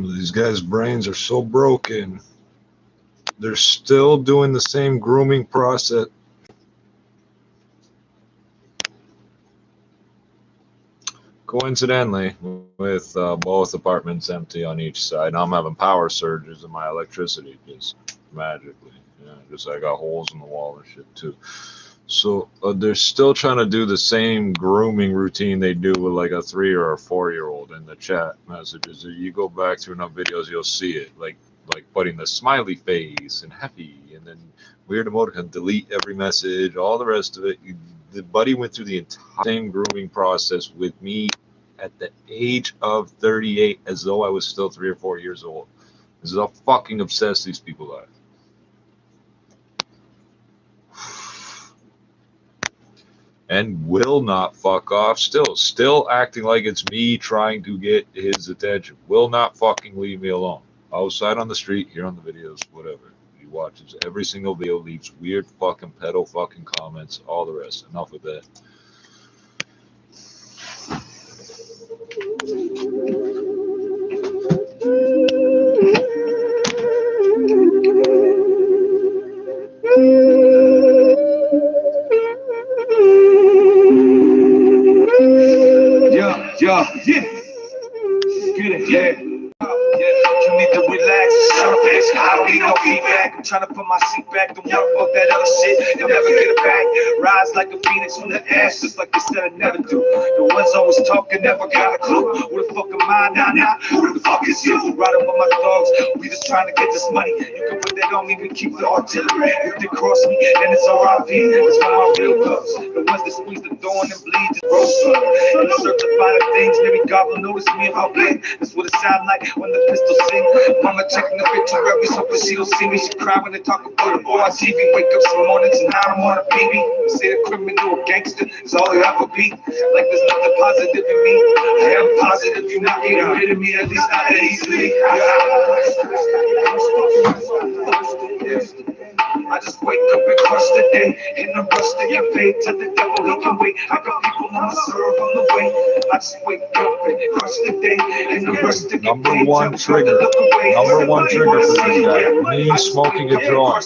These guys' brains are so broken. They're still doing the same grooming process. Coincidentally, with both apartments empty on each side, now I'm having power surges in my electricity just magically. Yeah, just I got holes in the wall and shit too. So they're still trying to do the same grooming routine they do with like a 3 or a 4-year-old in the chat messages. If you go back through enough videos, you'll see it. Like putting the smiley face and happy and then weird emoticon, delete every message, all the rest of it. The buddy went through the entire same grooming process with me at the age of 38 as though I was still 3 or 4 years old. This is how fucking obsessed these people are. And will not fuck off. Still acting like it's me trying to get his attention. Will not fucking leave me alone. Outside on the street, here on the videos, whatever. He watches every single video, leaves weird fucking pedo fucking comments, all the rest. Enough with that. Yeah. Get it, yeah. You need to relax, surface. I don't need no feedback. I'm trying to put my seat back. Don't worry about that other shit. You'll never get it back. Rise like a phoenix from the ashes, like they said I never do. The ones always talking, never got a clue. Who the fuck am I now? Who the fuck is you? Riding with my dogs. We just trying to get this money. You can put that on me. We keep the artillery. If they cross me, then it's R.I.P. It's for my real thugs. The ones that squeeze the thorn and bleed just roll slow. In the search of finer things, maybe God will notice me if I blink. That's what it sound like when the pistol sing. Mama checking the obituary, so she don't see me. She cry when they talk about the boy on TV. Wake up some mornings and I don't want a baby. They say the criminal or gangster is all he'll ever be. Like there's nothing positive in me. I am positive you're not getting rid of me, at least not that easily. I just wake up and crush the day. In the rush to get paid, tell the devil he can wait. I got people on my serve on the way. I just wake up and crush the day. In the rush to get paid, Number one trigger for this guy, me smoking a joint.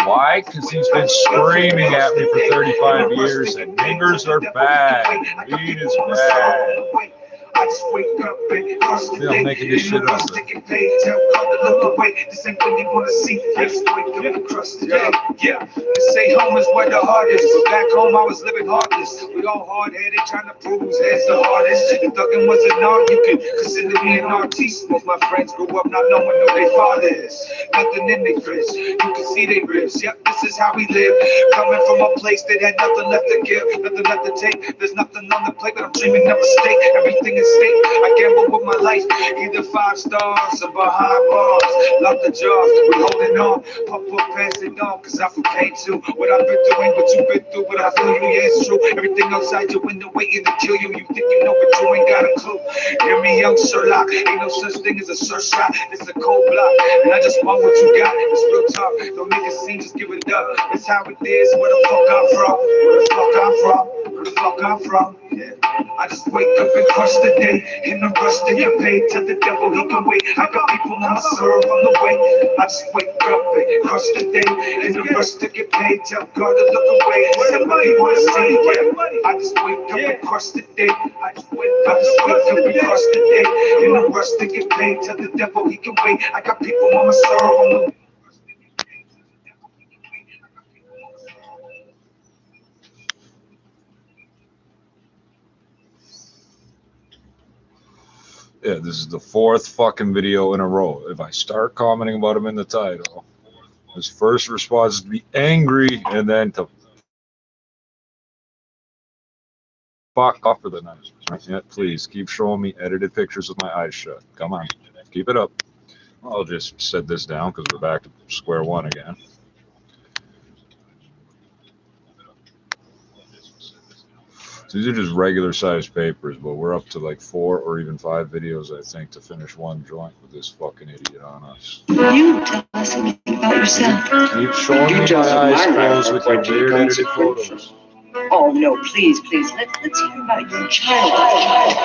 Why? Because he's been screaming at me for 35 years and niggers are bad, weed is bad. I just wake up and crush the day. I'm making this shit up. Tell God to look away. This ain't what you wanna see. I just wake up and crush the day. Yeah. They say home is where the heart is. But back home I was living heartless. We all hard-headed, trying to prove whose head's the hardest. If thugging was an art, you could consider me an artiste. Most my friends grew up not knowing who their father is. Nothing in their fridge. You can see they ribs. Yep, this is how we live. Coming from a place that had nothing left to give, nothing left to take. There's nothing on the plate, but I'm dreaming of a state. Everything is state. I gamble with my life, either 5 stars or behind bars. Lock the jaws, we holding on. Pump up, pass it on, cause I feel pain too. What I've been through ain't what you've been through, but I feel you, yeah, it's true. Everything outside your window waiting to kill you. You think you know, but you ain't got a clue. Hear me out, Sherlock. Ain't no such thing as a search shot. It's a cold block, and I just want what you got. It's real talk. Don't make a scene, just give it up. It's how it is. Where the fuck I'm from? Where the fuck I'm from? Where the fuck I'm from? Yeah. I just wake up and crush the day. In the rush to get paid, tell the devil he can wait. I got people on my serve on the way. I just wake up and crush the day. In the rush to get paid, tell God to look away. Somebody wanna see, yeah. I just wake up and crush the day. I just wake up and crush the day. In the rush to get paid, tell the devil he can wait. I got people on my serve on the way. Yeah, this is the 4th fucking video in a row. If I start commenting about him in the title, his first response is to be angry and then to fuck off for the night. Yeah, please keep showing me edited pictures with my eyes shut. Come on, keep it up. I'll just set this down because we're back to square one again. These are just regular sized papers, but we're up to like 4 or even 5 videos, I think, to finish one joint with this fucking idiot on us. You tell us something about yourself. Keep showing me my eyes closed with your weird edited photos. Oh no, please, let's hear about your childhood.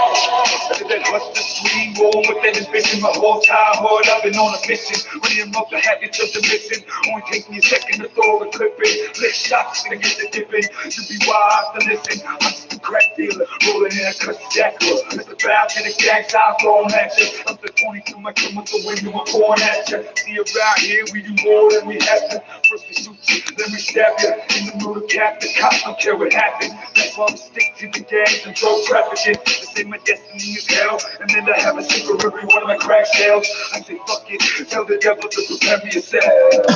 That bust the screen roll with that ambition. My whole time hard, I've been on a mission. Running up the habits of the mission. Only take me a second to throw a clip in. Lick shots and get the dip in. To be wise to listen. I'm just a crack dealer, rolling in a cut jackal. It's the bow to the gang side throwing at you. I'm the 22, my chemical when you were born at you. See around here, we do more than we have to. First we shoot you, then we stab you. In the middle of cap, the cops don't care what happens. That's why we stick to the gangs and drug trafficking. They say my destiny is hell, and then I have a secret for every one of my crack sales. I say fuck it, tell the devil to prepare me yourself.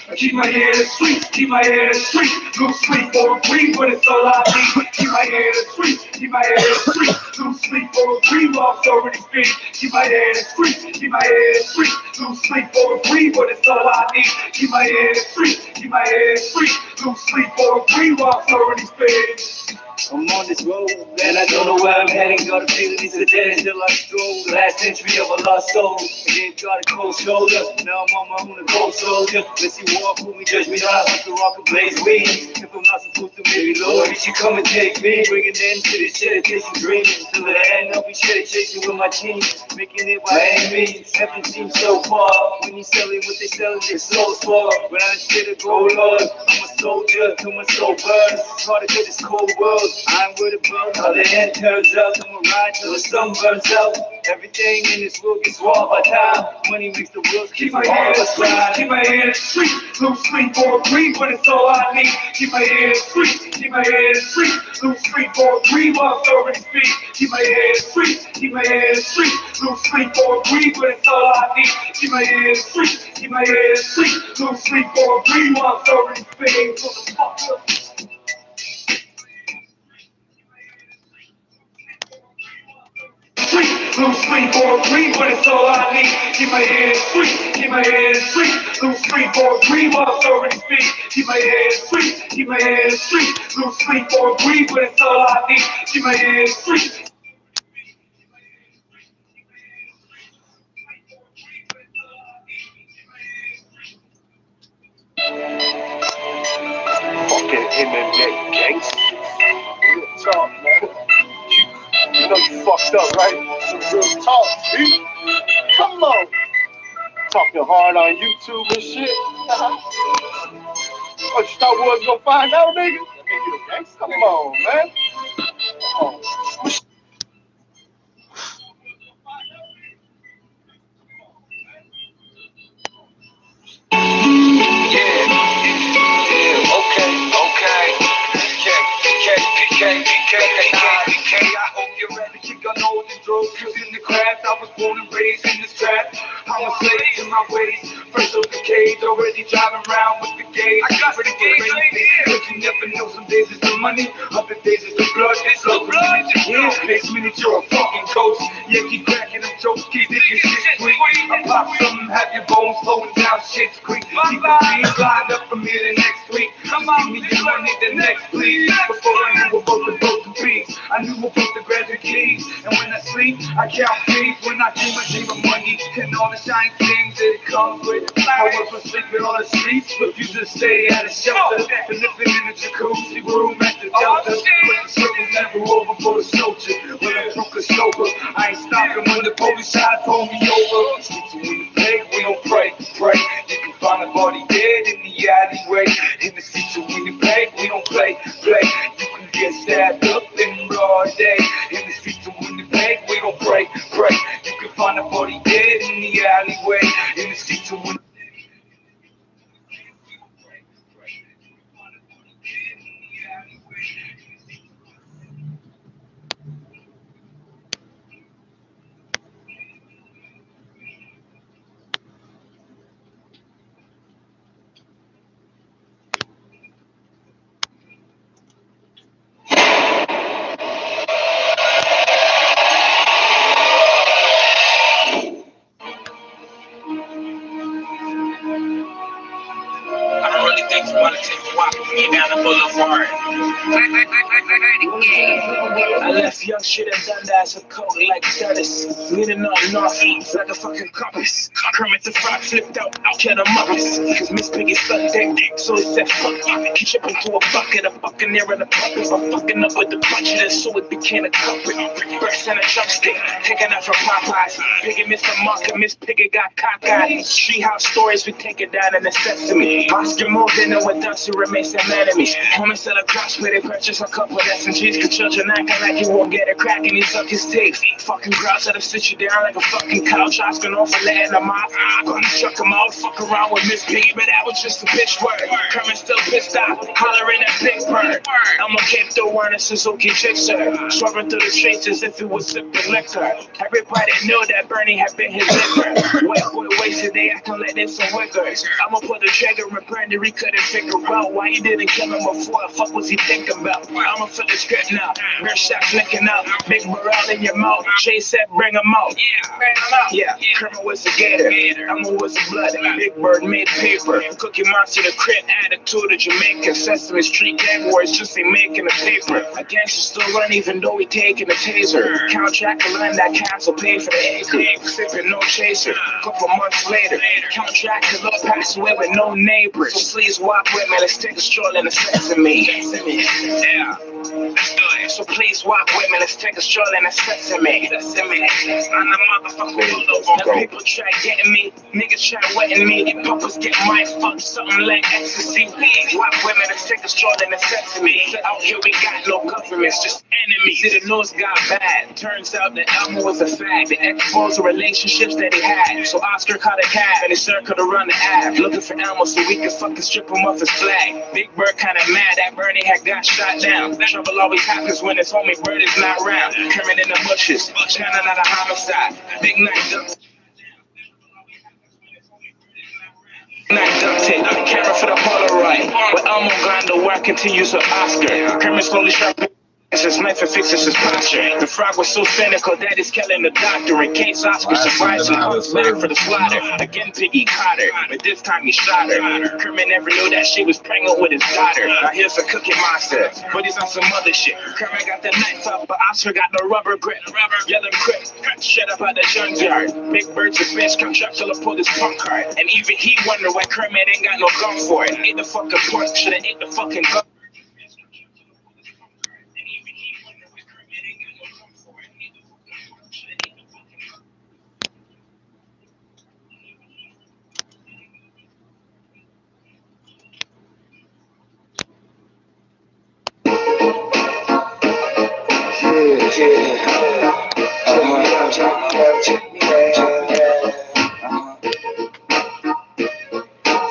I keep my head in the streets, keep my head in the streets. Lose sleep or a breathe, but it's all I need. Keep my head in the streets, keep my head in the streets. Lose sleep or a breathe, lost already speak. Keep my head in the streets, keep my head in the streets. Lose sleep or a breathe, but it's all I need. Keep my head in the streets, keep my head in the streets. Lose sleep or a breathe, lost already speak. I'm on this road, and I don't know where I'm heading. Gotta feel these are dead until I stroll. Last entry of a lost soul. Again, got a cold shoulder. Now I'm on my own, a cold soldier. Let's see walk with me, judge me not. Like the rock and blaze weed. If I'm not supposed to, maybe Lord, you should come and take me. Bring an end to this shit, chasing dreams. Till the end, I'll be shit chasing with my team. Making it by any means. Heaven seems so far. When you selling what they selling, their souls for. When I shit a go, Lord, I'm a soldier till my soul burns. It's hard to get this cold world. I'm with a bone, how the end turns out. I'ma ride till the sun burns out. Everything in this world gets swallowed by time. Money makes the world keep my head in the street. Keep my head in the street. Lose sleep or breathe, but it's all I need. Keep my head in the street. Keep my head in the street. Lose sleep or breathe, while already speak. Keep my head in the street. Keep my head in the street. Lose sleep or breathe, but it's all I need. Keep my head in the street. Keep my head in the street. Lose sleep or breathe, while already speak. Lose sleep or breathe, but it's all I need. Keep my head in the street, keep my head in the street. Lose sleep or breathe, while I already speak. Keep my head in the street, keep my head in the street. Lose sleep or breathe, but it's all I need. Keep my head in the street. Fucking internet gangsters. Real talk, man. You know you fucked up, right? Some real talk, see? Come on. Talking hard on YouTube and shit. What you thought we was gonna find out, nigga? That nigga you a gangster? Come on, man. Come on. I hope you're ready. Kick on all the drugs, in the craft. I was born and raised in this trap. I'm a slave to my ways. First of the cage, already driving around with the gauge. I got ready for crazy. Cause you never know, some days it's the money, other days it's the blood. It's the blood. Next minute you're a fucking ghost. Yeah, keep cracking them jokes, keep thinking shit sweet. I pop something, have your bones flowing down shit's creek. Keep the beans lined up from here to next week. Come on, give me your money the next please. Before I knew about the broken beats, I knew about the graduate keys. And when I sleep, I count keys. When I dream of money and all the shiny things that it comes with. I was sleeping on the streets, refused to stay at a shelter. And living in a jacuzzi room at the Delta. But the circle's never over for the soldier. When I'm drunk or sober, I ain't stopping when the police try to pull me over. So when we play, we don't pray. You can find a body dead in the alleyway. In the streets, when we play, we don't play. You can get stabbed up in broad day. In the streets, when we play, we don't pray. You can find a body dead in the alleyway. In the streets, when Thanks for wanting to walk with me down the boulevard. I left young shit and done that as a coat like Dennis. Leaning on north like a fucking compass. Kermit the Frog flipped out, killed a muppets. Cause Miss Piggy sucked dick, so he said fuck it. He chipped into a bucket, a buccaneer and a puppet. I'm fucking up with the budget and so it became a culprit. Burst and a chopstick, taking out from Popeyes. Piggy missed the mark and Miss Piggy got cockeyed. Treehouse stories, we take it down in the sesame. Oscar moved in and with us who remain some enemies. Homies sell a cross where they purchase a couple of SMGs. Cause children acting like you won't get a crack and he suck his teeth. Fucking crowds that'll sit you down like a fucking couch. Asking off for letting them out. Gonna chuck them out, fuck around with Miss Piggy, but that was just a bitch word. Kermit still pissed off, hollering at Big Bird. I'm a Cape Town wearing a Suzuki Gixxer, swerving through the streets as if it was sipping liquor. Everybody knew that Bernie had been his liquor. White boy wasted, they acting like they some wiggers. I'ma pull the trigger and Bernie, he couldn't figure out why he didn't kill him before. The fuck was he thinking about? I'ma fill the script now. Rear shot flicking out, big morale in your mouth. Jay said bring him out. Yeah, Kermit was a gator. I'ma was a blood. Big Bird made paper. Cookie Monster the crit attitude of Jamaica. Sesame Street gang wars just ain't making a paper. A gangster still run even though he taking a taser. Count Dracula and that council paid for the acre. Sipping no chaser. Couple months later, Count Dracula passed away with no neighbors. So please walk with me, let's take a stroll in the Sesame. Yeah. Let's do it. So please walk with me, let's take a stroll in the Sesame. I'm the motherfucker. Now people try getting me, niggas try wetting me. Papas get my fuck, something like ecstasy. Please walk with me, let's take a stroll in the Sesame. Out here we got no governments, just enemies. See, the news got bad. Turns out that Elmo was a fag. The exposed the relationships that he had. So Oscar caught a cab and he circled around the Ave, looking for Elmo so we could fucking strip him off his flag. Big Bird kinda mad that Bernie had got shot down. Trouble always happens when his homie Bird is not around. Kermit in the bushes, China not a homicide. Big night up. Camera for the Polaroid. But Elmo gone to work continues with Oscar. Kermit slowly sharpening his knife and fixes his posture. The frog was so cynical that he's killing the doctor. In case Oscar survives and comes back for the slaughter. Again, Piggy caught her, but this time he shot her. Kermit never knew that she was pregnant with his daughter. Now here's a Cookie Monster, but he's on some other shit. Kermit got the knife up, but Oscar got no rubber grip. Yell him quick, shut up out the junkyard. Big Bird's a bitch, come Dracula pulled his punk card. And even he wonder why Kermit ain't got no gun for it. Ate the fucking pork, should've ate the fucking gun.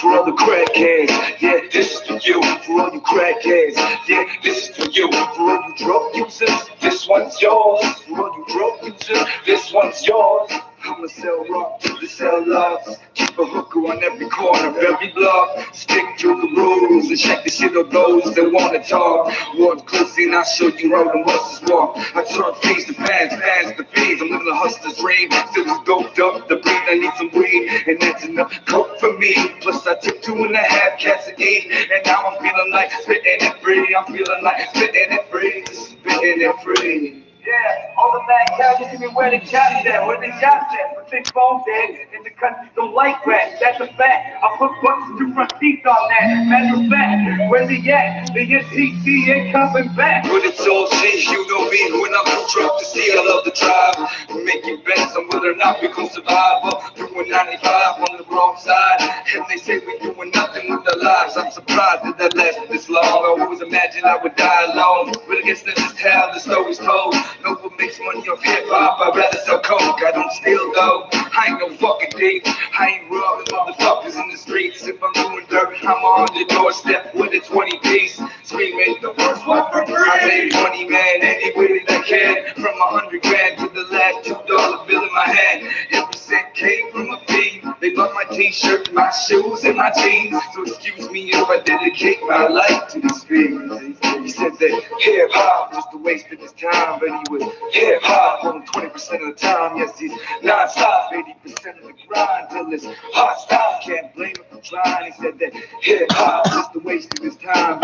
For all the crackheads, yeah, this is for you. For all you crackheads, yeah, this is for you. For all you drug users, this one's yours. For all you drug users, this one's yours. I'ma sell rock to the sell logs. Keep a hooker on every corner of every block. Stick to the rules and check the shit of those that wanna talk. Walk closely and I'll show you how the muscles walk. I turn face to pants, pants to fees. I'm living a hustler's dream. Still is doped up the breed. I need some weed, and that's enough coke for me. Plus I took 2.5 cats a day, and now I'm feeling like spitting it free. I'm feeling like spitting it free, spitting it free. Yeah, all the mad cats, give me where the cats at, where the cats at. But big bone dead, and the country don't like rats, that's a fact. I put bucks to front teeth on that, matter of fact. Where they at? The NCC ain't coming back. But it's all shit, you know me, when I'm too drunk to see, I love the drive. Making bets on whether or not we gon' survive. Up doing 95 on the wrong side, and they say we doing nothing with our lives. I'm surprised that that lasted this long. I always imagined I would die alone, but I guess that's just how the story's told. No one makes money off hip-hop, I'd rather sell coke. I don't steal though, I ain't no fucking thief. I ain't robbing motherfuckers in the streets. If I'm doing dirt, I'm on the doorstep with a 20 piece. Screaming the first one for free. I made 20, man, any way that I can. From 100 grand to the last $2 bill in my hand. Every cent came from a fee. They love my t-shirt, my shoes, and my jeans. So excuse me if I dedicate my life to these things. He said that hip-hop just a waste of his time, but he was hip-hop only 20% of the time. Yes, he's non-stop, 80% of the grind till his heart stop. Can't blame him for line. He said that hip hop is the waste of his time.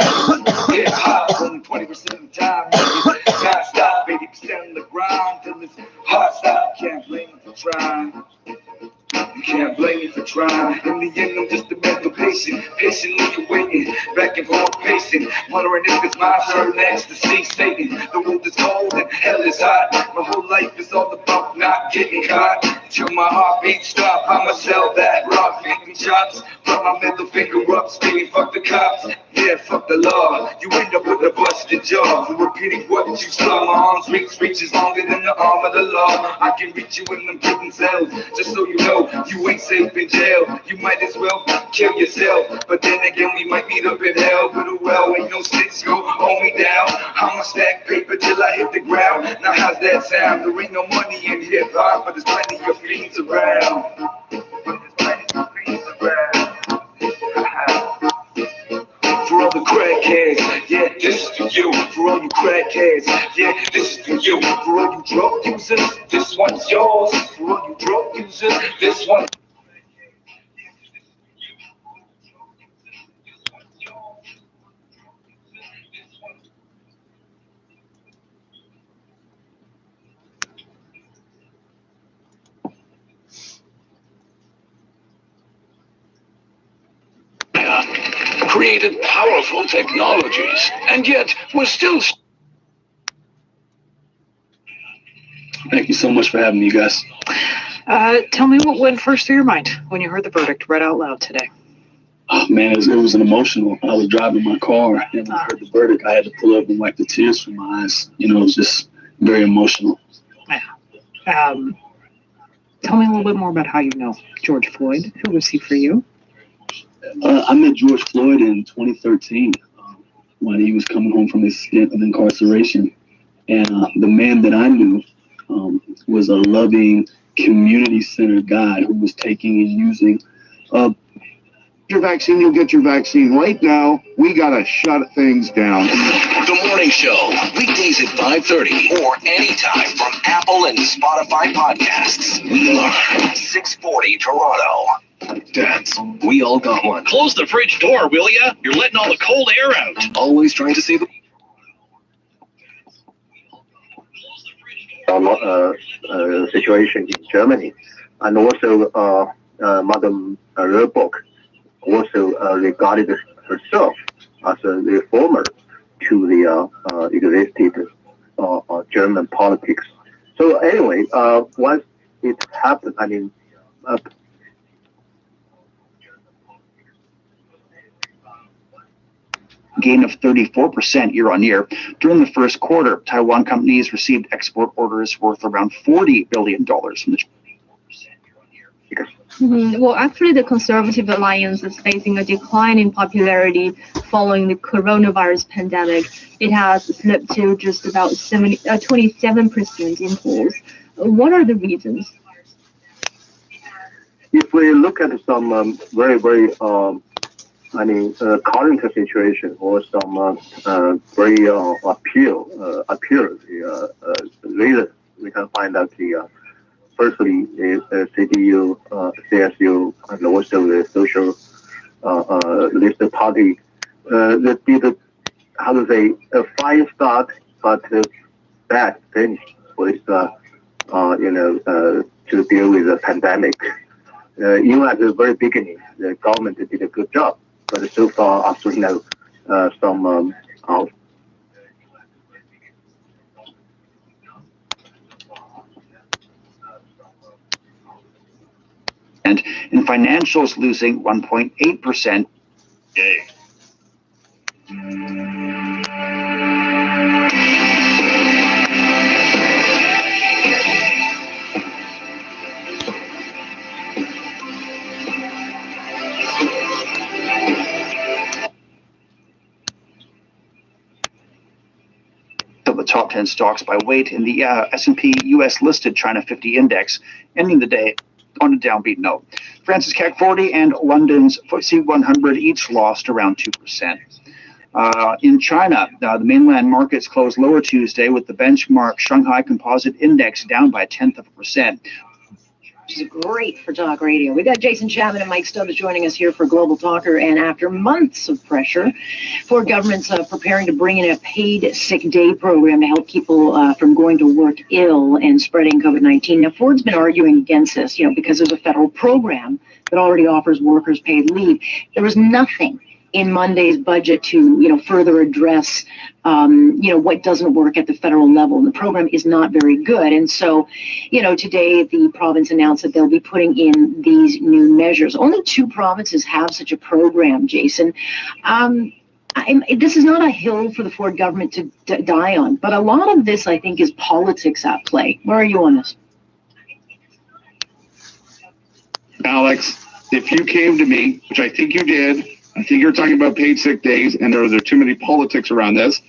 Hip hop only 20% of the time. It's non-stop, 80% of the grind till it's hard stop. Can't blame him for trying. You can't blame me for trying. In the end, I'm just a mental patient, patiently waiting, back and forth pacing, wondering if it's my turn next to see Satan. The world is cold and hell is hot. My whole life is all about not getting caught. Till my heartbeat stop, I'ma sell that rock, making chops. Put my middle finger up, screaming fuck the cops. Yeah, fuck the law. You end up with a busted jaw for repeating what you saw. My arms reaches longer than the arm of the law. I can reach you in them prison cells, just so you know. You ain't safe in jail. You might as well kill yourself. But then again, we might meet up in hell. But oh well, ain't no snitch go hold me down. I'ma stack paper till I hit the ground. Now how's that sound? There ain't no money in hip hop, but there's plenty of fiends around. For all the crackheads, yeah, this is for you. For all you crackheads, yeah, this is for you. For all you drug users, this one's yours. For all you drug users, this one. Created powerful technologies, and yet we're still... Thank you so much for having me, you guys. Tell me what went first through your mind when you heard the verdict read out loud today. Oh, man, it was an emotional. I was driving my car, and I heard the verdict. I had to pull up and wipe the tears from my eyes. You know, it was just very emotional. Yeah. Tell me a little bit more about how you know George Floyd. Who was he for you? I met George Floyd in 2013 when he was coming home from his stint of incarceration. And the man that I knew was a loving, community-centered guy who was taking and using your vaccine, you'll get your vaccine. Right now, we got to shut things down. The Morning Show, weekdays at 5:30 or anytime from Apple and Spotify podcasts. We are 640 Toronto. Dads, we all got one. Close the fridge door, will ya? You're letting all the cold air out. Always trying to save the... situation in Germany, and also Madame Roebuck also regarded herself as a reformer to the existing German politics. So anyway, once it happened, I mean, gain of 34% year on year. During the first quarter, Taiwan companies received export orders worth around $40 billion from the Well, actually, the Conservative Alliance is facing a decline in popularity following the coronavirus pandemic. It has slipped to just about 27% in polls. What are the reasons? If we look at some very current situation or some very reasons, we can find that firstly is CDU, CSU, and also the Social List Party. That did, how to say, a fine start, but bad finish with, to deal with the pandemic. Even at the very beginning, the government did a good job, but so far, after some and in financials losing 1.8%. The top 10 stocks by weight in the S&P US listed China 50 index, ending the day on a downbeat note. France's CAC 40 and London's FTSE 100 each lost around 2%. In China, the mainland markets closed lower Tuesday with the benchmark Shanghai Composite Index down by 0.1%. which is great for talk radio. We got Jason Chapman and Mike Stubbs joining us here for Global Talker, and after months of pressure, for governments preparing to bring in a paid sick day program to help people from going to work ill and spreading COVID-19. Now, Ford's been arguing against this, because there's a federal program that already offers workers paid leave. There was nothing in Monday's budget to, further address, what doesn't work at the federal level. And the program is not very good. And so, today the province announced that they'll be putting in these new measures. Only 2 provinces have such a program, Jason. This is not a hill for the Ford government to die on, but a lot of this, I think, is politics at play. Where are you on this? Alex, if you came to me, which I think you did, I think you're talking about paid sick days, and there are too many politics around this.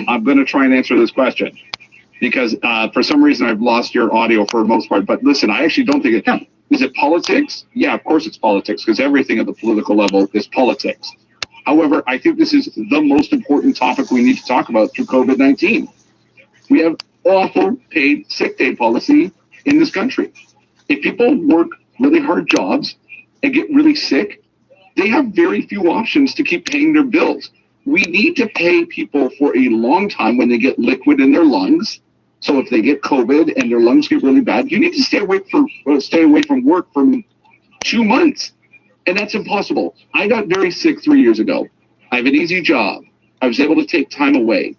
I'm going to try and answer this question because for some reason I've lost your audio for the most part. But listen, I actually don't think it is it politics. Yeah, of course it's politics because everything at the political level is politics. However, I think this is the most important topic we need to talk about through COVID-19. We have awful paid sick day policy in this country. If people work really hard jobs and get really sick, they have very few options to keep paying their bills. We need to pay people for a long time when they get liquid in their lungs. So if they get COVID and their lungs get really bad, you need to stay away from work for 2 months. And that's impossible. I got very sick 3 years ago. I have an easy job. I was able to take time away.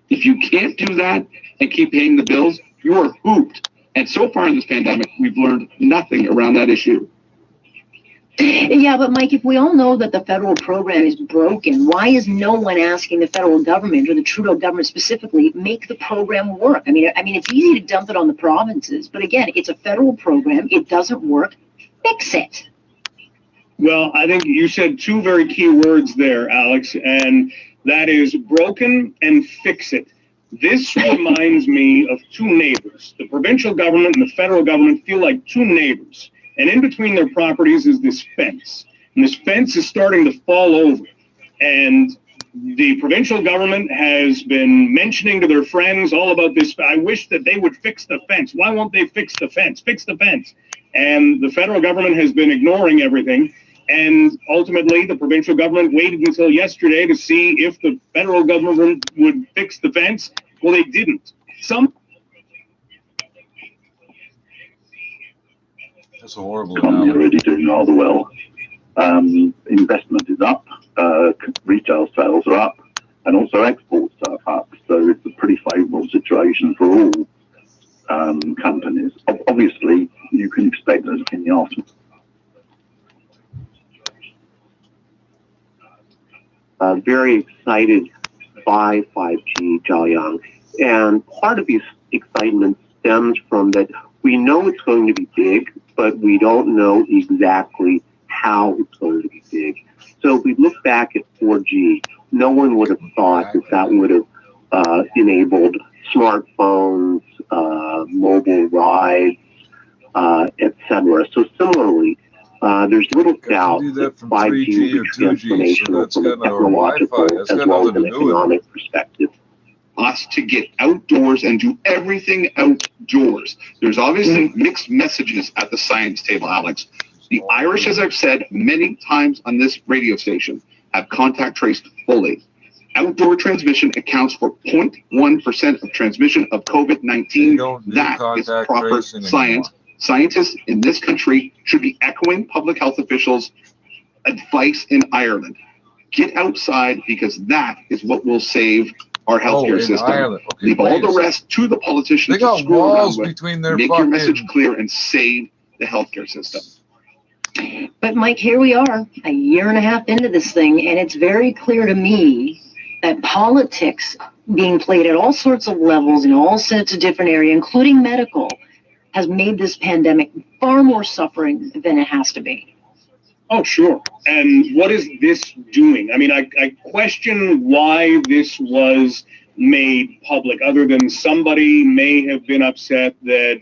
If you can't do that and keep paying the bills, you are hooped. And so far in this pandemic, we've learned nothing around that issue. Yeah, but Mike, if we all know that the federal program is broken, why is no one asking the federal government or the Trudeau government specifically make the program work? I mean, it's easy to dump it on the provinces, but again, it's a federal program. It doesn't work. Fix it. Well, I think you said 2 very key words there, Alex, and that is broken and fix it. This reminds me of 2 neighbors. The provincial government and the federal government feel like 2 neighbors. And in between their properties is this fence. And this fence is starting to fall over. And the provincial government has been mentioning to their friends all about this. I wish that they would fix the fence. Why won't they fix the fence? Fix the fence. And the federal government has been ignoring everything. And ultimately, the provincial government waited until yesterday to see if the federal government would fix the fence. Well, they didn't. That's a horrible economy already doing rather well. Investment is up, retail sales are up, and also exports are up. So it's a pretty favourable situation for all companies. Obviously, you can expect those in the aftermath. Very excited by 5G, Jiaoyang, and part of this excitement stems from that we know it's going to be big, but we don't know exactly how it's going to be big. So if we look back at 4G, no one would have thought that that would have enabled smartphones, mobile rides, etc. So similarly, there's little doubt that 5G will be transformational from a technological as well as an economic perspective. Us to get outdoors and do everything outdoors. There's obviously mixed messages at the science table, Alex. The Irish, as I've said many times on this radio station, have contact traced fully. Outdoor transmission accounts for 0.1% of transmission of COVID-19. That is proper science. Scientists in this country should be echoing public health officials' advice in Ireland. Get outside because that is what will save our healthcare system. Okay, leave all the rest to the politicians. They got to screw walls around with. between their Make your message clear and save the healthcare system. But Mike, here we are, a year and a half into this thing, and it's very clear to me that politics being played at all sorts of levels in all sorts of different areas, including medical, has made this pandemic far more suffering than it has to be. Oh, sure. And what is this doing? I mean, I question why this was made public, other than somebody may have been upset that,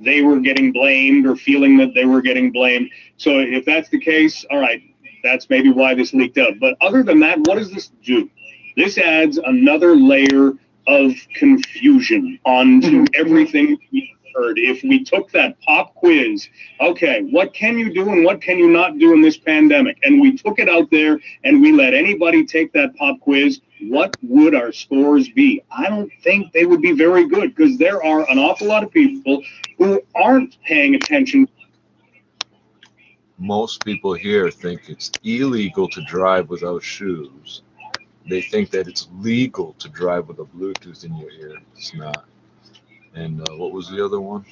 they were getting blamed or feeling that they were getting blamed. So if that's the case, all right, that's maybe why this leaked out. But other than that, what does this do? This adds another layer of confusion onto everything if we took that pop quiz, okay, what can you do and what can you not do in this pandemic? And we took it out there and we let anybody take that pop quiz, what would our scores be? I don't think they would be very good because there are an awful lot of people who aren't paying attention. Most people here think it's illegal to drive without shoes. They think that it's legal to drive with a Bluetooth in your ear. It's not. And what was the other one?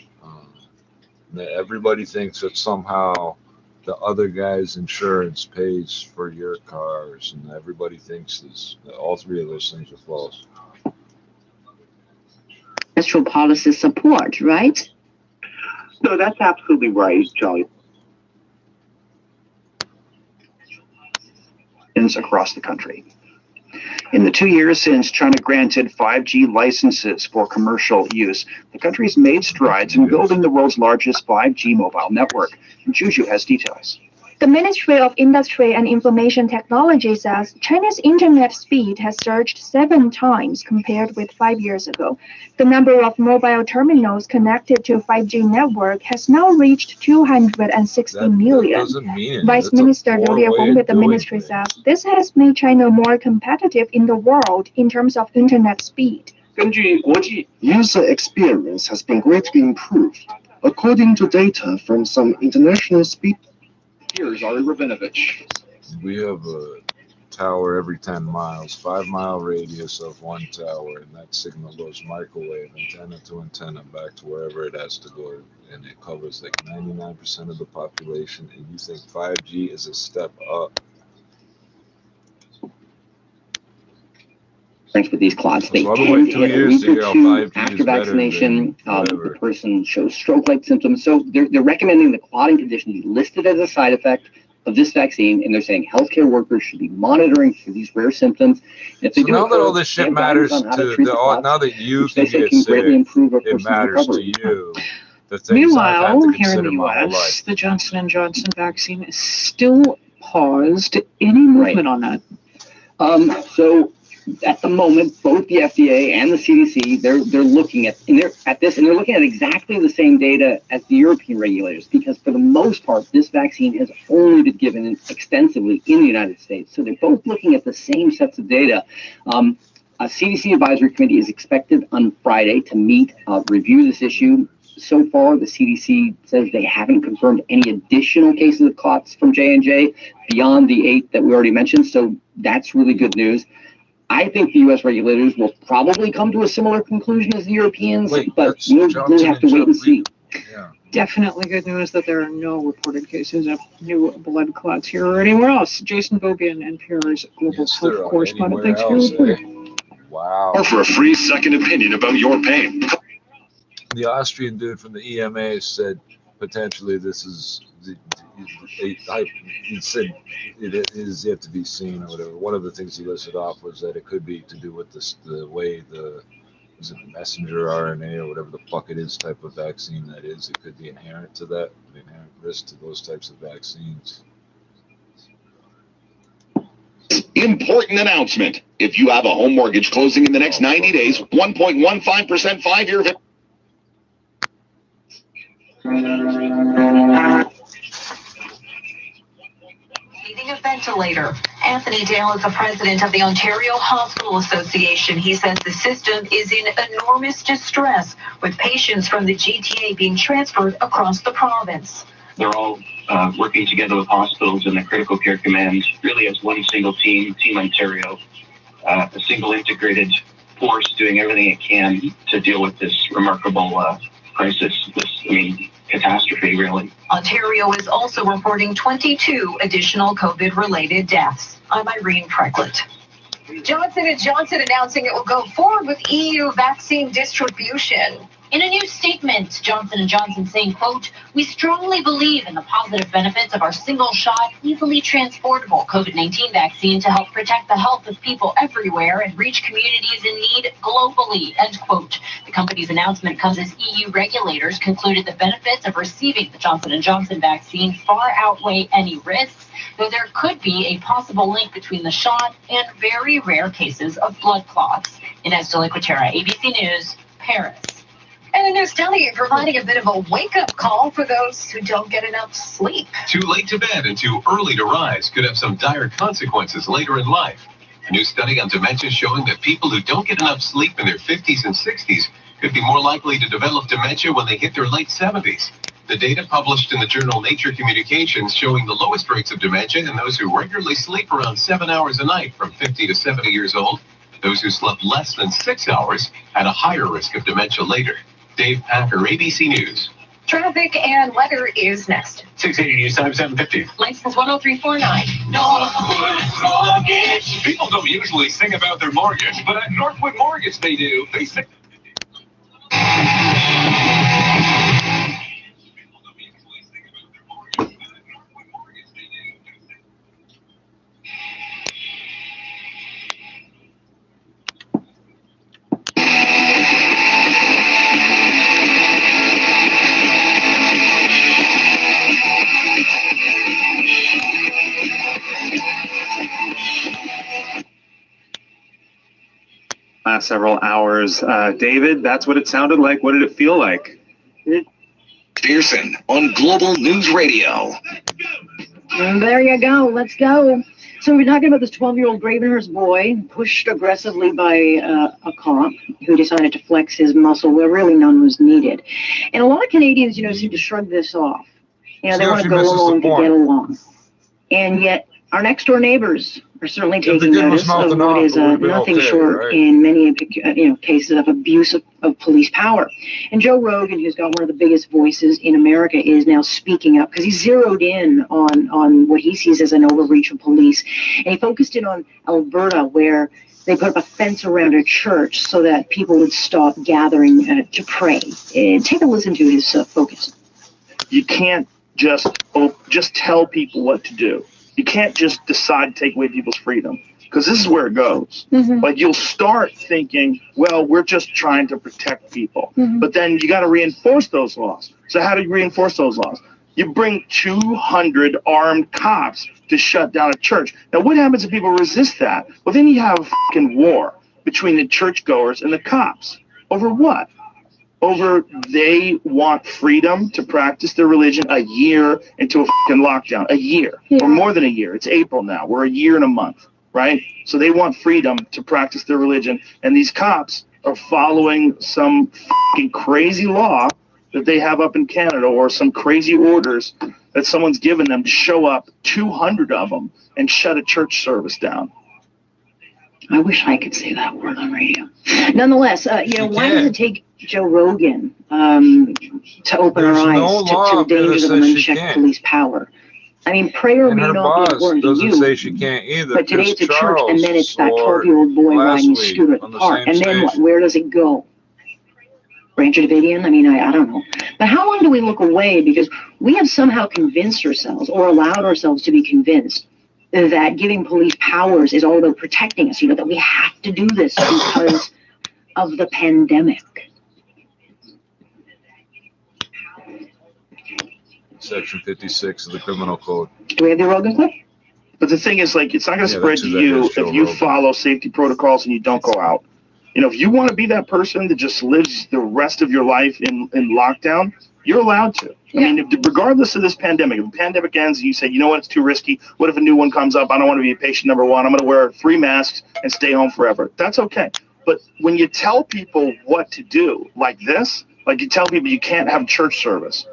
That everybody thinks that somehow the other guy's insurance pays for your cars, and everybody thinks this. All three of those things are false. Industrial policy support, right? No, that's absolutely right, Charlie. Across the country. In the 2 years since China granted 5G licenses for commercial use, the country's made strides in building the world's largest 5G mobile network. And Juju has details. The Ministry of Industry and Information Technology says China's internet speed has surged 7 times compared with 5 years ago. The number of mobile terminals connected to 5G network has now reached 260 million. Vice Minister Liu Liehong with the ministry says this has made China more competitive in the world in terms of internet speed. User experience has been greatly improved, according to data from some international speed. Here's Ari Rabinovich. We have a tower every 10 miles, 5-mile radius of one tower, and that signal goes microwave, antenna to antenna, back to wherever it has to go, and it covers like 99% of the population, and you think 5G is a step up? For these clots, they so tend to a week or two after vaccination. The person shows stroke-like symptoms, so they're recommending the clotting condition be listed as a side effect of this vaccine, and they're saying healthcare workers should be monitoring for these rare symptoms. If they so now that all this shit matters to now that you can get sick, it matters to you. Meanwhile, here in the U.S., the Johnson & Johnson vaccine is still paused. Any movement on that? So at the moment, both the FDA and the CDC, they're looking at this, and they're looking at exactly the same data as the European regulators, because for the most part, this vaccine has only been given extensively in the United States. So they're both looking at the same sets of data. A CDC advisory committee is expected on Friday to meet, review this issue. So far, the CDC says they haven't confirmed any additional cases of clots from J&J beyond the 8 that we already mentioned. So that's really good news. I think the U.S. regulators will probably come to a similar conclusion as the Europeans, but we'll have to wait and see. Yeah. Definitely good news that there are no reported cases of new blood clots here or anywhere else. Jason Bobian, NPR's global health correspondent. Thanks for your report. Wow. Or for a free second opinion about your pain. The Austrian dude from the EMA said potentially this is he said it is yet to be seen or whatever. One of the things he listed off was that it could be to do with the way the messenger RNA or whatever the fuck it is type of vaccine that is. It could be inherent to that, an inherent risk to those types of vaccines. Important announcement. If you have a home mortgage closing in the next 90 days, 1.15% 5-year. Needing a ventilator. Anthony Dale is the president of the Ontario Hospital Association. He says the system is in enormous distress, with patients from the GTA being transferred across the province. They're all working together with hospitals and the critical care command, really as one single team, Team Ontario, a single integrated force doing everything it can to deal with this remarkable crisis, catastrophe, really. Ontario is also reporting 22 additional COVID-related deaths. I'm Irene Precklett. Johnson & Johnson announcing it will go forward with EU vaccine distribution. In a new statement, Johnson & Johnson saying, quote, "We strongly believe in the positive benefits of our single-shot, easily transportable COVID-19 vaccine to help protect the health of people everywhere and reach communities in need globally," end quote. The company's announcement comes as EU regulators concluded the benefits of receiving the Johnson & Johnson vaccine far outweigh any risks, though there could be a possible link between the shot and very rare cases of blood clots. Inez de la Cuetara, ABC News, Paris. And a new study providing a bit of a wake-up call for those who don't get enough sleep. Too late to bed and too early to rise could have some dire consequences later in life. A new study on dementia showing that people who don't get enough sleep in their 50s and 60s could be more likely to develop dementia when they hit their late 70s. The data published in the journal Nature Communications showing the lowest rates of dementia in those who regularly sleep around 7 hours a night from 50 to 70 years old. Those who slept less than 6 hours had a higher risk of dementia later. Dave Packer, ABC News. Traffic and weather is next. 680 News Time 750. License 10349. Northwood Mortgage. People don't usually sing about their mortgage, but at Northwood Mortgage they do. They sing. Last several hours. David, that's what it sounded like. What did it feel like? Pearson on Global News Radio. And there you go. Let's go. So we're talking about this 12-year-old Gravenhurst boy pushed aggressively by a cop who decided to flex his muscle where really none was needed. And a lot of Canadians, seem to shrug this off. They want to go along to get along. And yet our next door neighbors are certainly taking notice of what is nothing short in many cases of abuse of police power. And Joe Rogan, who's got one of the biggest voices in America, is now speaking up because he zeroed in on what he sees as an overreach of police. And he focused in on Alberta, where they put up a fence around a church so that people would stop gathering to pray. Take a listen to his focus. You can't just tell people what to do. You can't just decide to take away people's freedom, because this is where it goes. Like, you'll start thinking, well, we're just trying to protect people. But then you got to reinforce those laws. So how do you reinforce those laws? You bring 200 armed cops to shut down a church. Now, what happens if people resist that? Well, then you have a fucking war between the churchgoers and the cops. Over what? Over they want freedom to practice their religion a year into a fucking lockdown. A year. Or more than a year. It's April now. We're a year and a month, right? So they want freedom to practice their religion. And these cops are following some fucking crazy law that they have up in Canada, or some crazy orders that someone's given them to show up, 200 of them, and shut a church service down. I wish I could say that word on radio. Nonetheless, why does it take Joe Rogan to open our eyes to the dangers of unchecked police power? I mean, prayer may not be important to you, say she can't either, but today it's a church, and then it's that 12-year-old boy riding his scooter at the park, and then what? Where does it go? Branch Davidian? I mean, I don't know. But how long do we look away? Because we have somehow convinced ourselves, or allowed ourselves to be convinced, that giving police powers is all about protecting us, that we have to do this because of the pandemic. Section 56 of the Criminal Code. Do we have the Rogan clip? But the thing is, like, it's not going to spread to you if you follow safety protocols and you don't go out. If you want to be that person that just lives the rest of your life in lockdown, you're allowed to. I mean, regardless of this pandemic, if the pandemic ends and you say, you know what, it's too risky. What if a new one comes up? I don't want to be a patient number one. I'm going to wear 3 masks and stay home forever. That's okay. But when you tell people what to do, like this, like you tell people you can't have church service,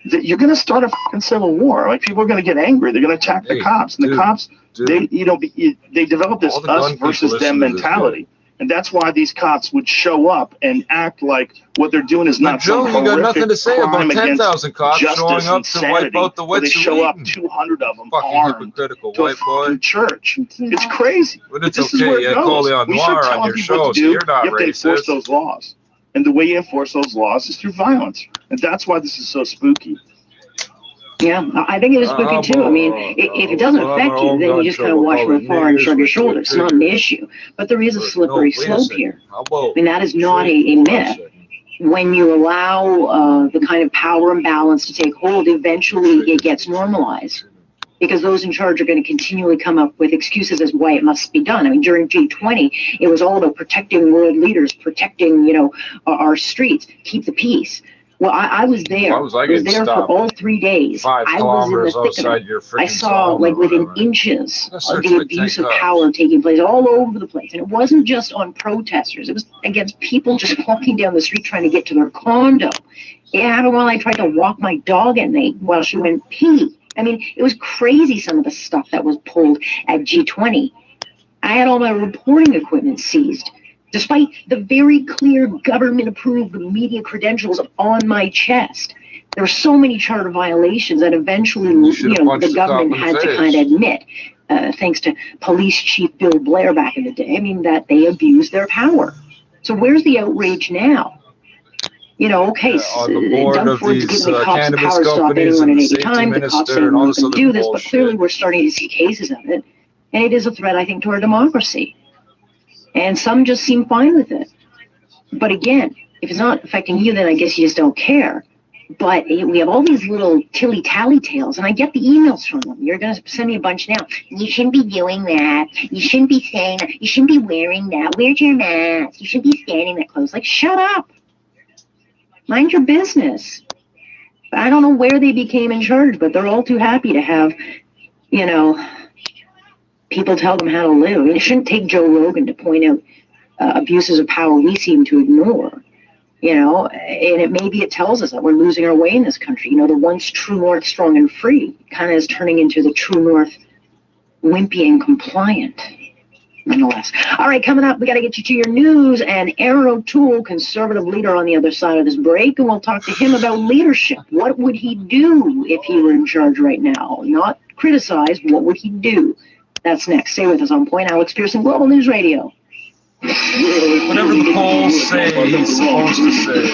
you're going to start a fucking civil war. Like, people are going to get angry. They're going to attack the cops. And the cops, they develop this us versus them mentality. And that's why these cops would show up and act like what they're doing is not some horrific you got nothing to say crime about against 10,000 cops showing up to wipe out the where they show up 200 of them armed to a fucking church. It's crazy. But it's this is where it goes. We start telling people what to do. You have to enforce those laws. And the way you enforce those laws is through violence. And that's why this is so spooky. Yeah, I think it is spooky too. I mean, if it doesn't affect you, then you just kind of watch from afar and shrug your shoulders. It's not an issue. But there is a slippery slope here. I mean, that is not a myth. When you allow the kind of power imbalance to take hold, eventually it gets normalized. because those in charge are going to continually come up with excuses as why it must be done. I mean, during G20, it was all about protecting world leaders, protecting, you know, our streets, keep the peace. Well, I was there. I was there for all 3 days. I was in the thick of it. I saw, like, within inches of the abuse of power taking place all over the place. And it wasn't just on protesters. It was against people just walking down the street trying to get to their condo. It happened while I tried to walk my dog at night while she went pee. I mean, it was crazy, some of the stuff that was pulled at G20. I had all my reporting equipment seized, despite the very clear government-approved media credentials on my chest. There were so many charter violations that eventually, you know, the government had to kind of admit, thanks to Police Chief Bill Blair back in the day, I mean, that they abused their power. So where's the outrage now? You know, okay, Doug Ford's giving the cops the power to stop anyone at any time. The cops say we can do this, but clearly we're starting to see cases of it. And it is a threat, I think, to our democracy. And some just seem fine with it. But again, if it's not affecting you, then I guess you just don't care. But we have all these little tilly-tally tales, and I get the emails from them. You're going to send me a bunch now. You shouldn't be doing that. You shouldn't be saying that. You shouldn't be wearing that. Where's your mask? You shouldn't be standing that close. Like, shut up. Mind your business. I don't know where they became in charge, but they're all too happy to have, you know, people tell them how to live. I mean, it shouldn't take Joe Rogan to point out abuses of power we seem to ignore, you know, and maybe it tells us that we're losing our way in this country. You know, the once true north, strong and free, kind of is turning into the true north, wimpy and compliant. Nonetheless. All right, coming up, we got to get you to your news, and Aaron O'Toole, conservative leader, on the other side of this break, and we'll talk to him about leadership. What would he do if he were in charge right now? Not criticize, what would he do? That's next. Stay with us on Point. Alex Pearson, Global News Radio. Whatever the polls say, he's supposed to say.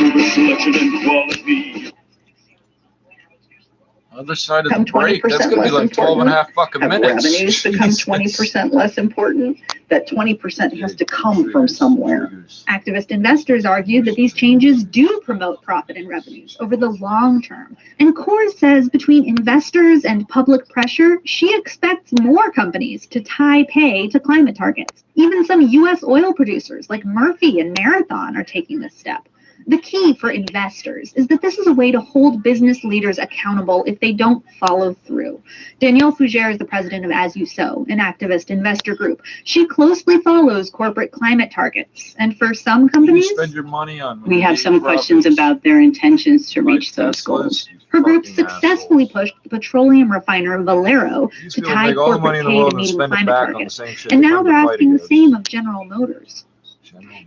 Other side of the break, that's going to be like 12 and a half fucking minutes. Revenues become 20% less important. That 20% has to come from somewhere. Activist investors argue that these changes do promote profit and revenues over the long term. And Kaur says between investors and public pressure, she expects more companies to tie pay to climate targets. Even some U.S. oil producers like Murphy and Marathon are taking this step. The key for investors is that this is a way to hold business leaders accountable if they don't follow through. Danielle Fougere is the president of As You Sow, an activist investor group. She closely follows corporate climate targets. And for some companies, spend your money on we have some questions about their intentions to reach those goals. Her group successfully pushed the petroleum refiner Valero to tie corporate pay to meeting climate targets. And now they're asking the same of General Motors.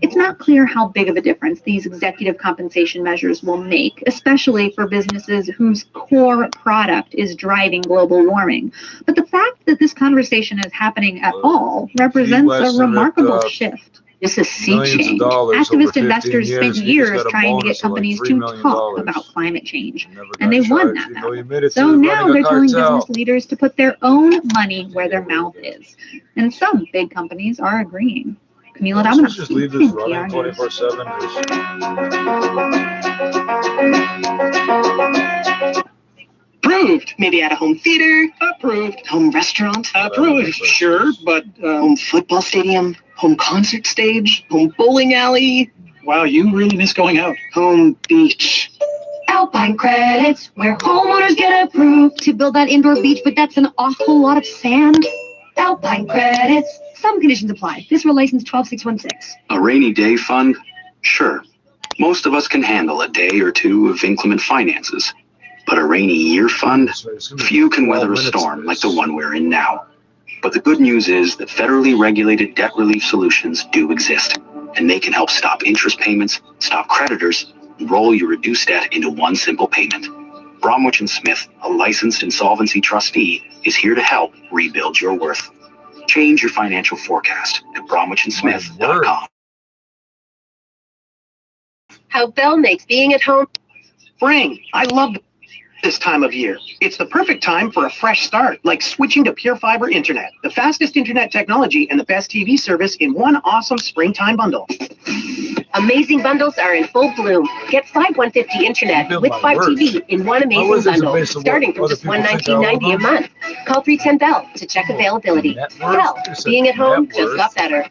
It's not clear how big of a difference these executive compensation measures will make, especially for businesses whose core product is driving global warming. But the fact that this conversation is happening at all represents a remarkable shift. This is sea change. Activist investors spent years trying to get companies to talk about climate change, and they won that battle. So now they're telling business leaders to put their own money where their mouth is. And some big companies are agreeing. Camila Domino. Just leave this running 24/7. Approved. Maybe at a home theater. Approved. Home restaurant. Approved. Sure, but home football stadium. Home concert stage. Home bowling alley. Wow, you really miss going out. Home beach. Alpine credits, where homeowners get approved to build that indoor beach, but that's an awful lot of sand. Alpine credits. Some conditions apply. This for license 12616. A rainy day fund? Sure. Most of us can handle a day or two of inclement finances. But a rainy year fund? Few can weather a storm like the one we're in now. But the good news is that federally regulated debt relief solutions do exist. And they can help stop interest payments, stop creditors, and roll your reduced debt into one simple payment. Bromwich & Smith, a licensed insolvency trustee, is here to help rebuild your worth. Change your financial forecast at bromwichandsmith.com. How Belle makes being at home. Spring. I love this time of year. It's the perfect time for a fresh start, like switching to Pure Fiber Internet, the fastest internet technology and the best TV service in one awesome springtime bundle. Amazing bundles are in full bloom. Get 5150 internet with 5 TV in one amazing bundle, starting from just $119.90 a month. Call 310-BELL to check availability. Bell, being at home just got better.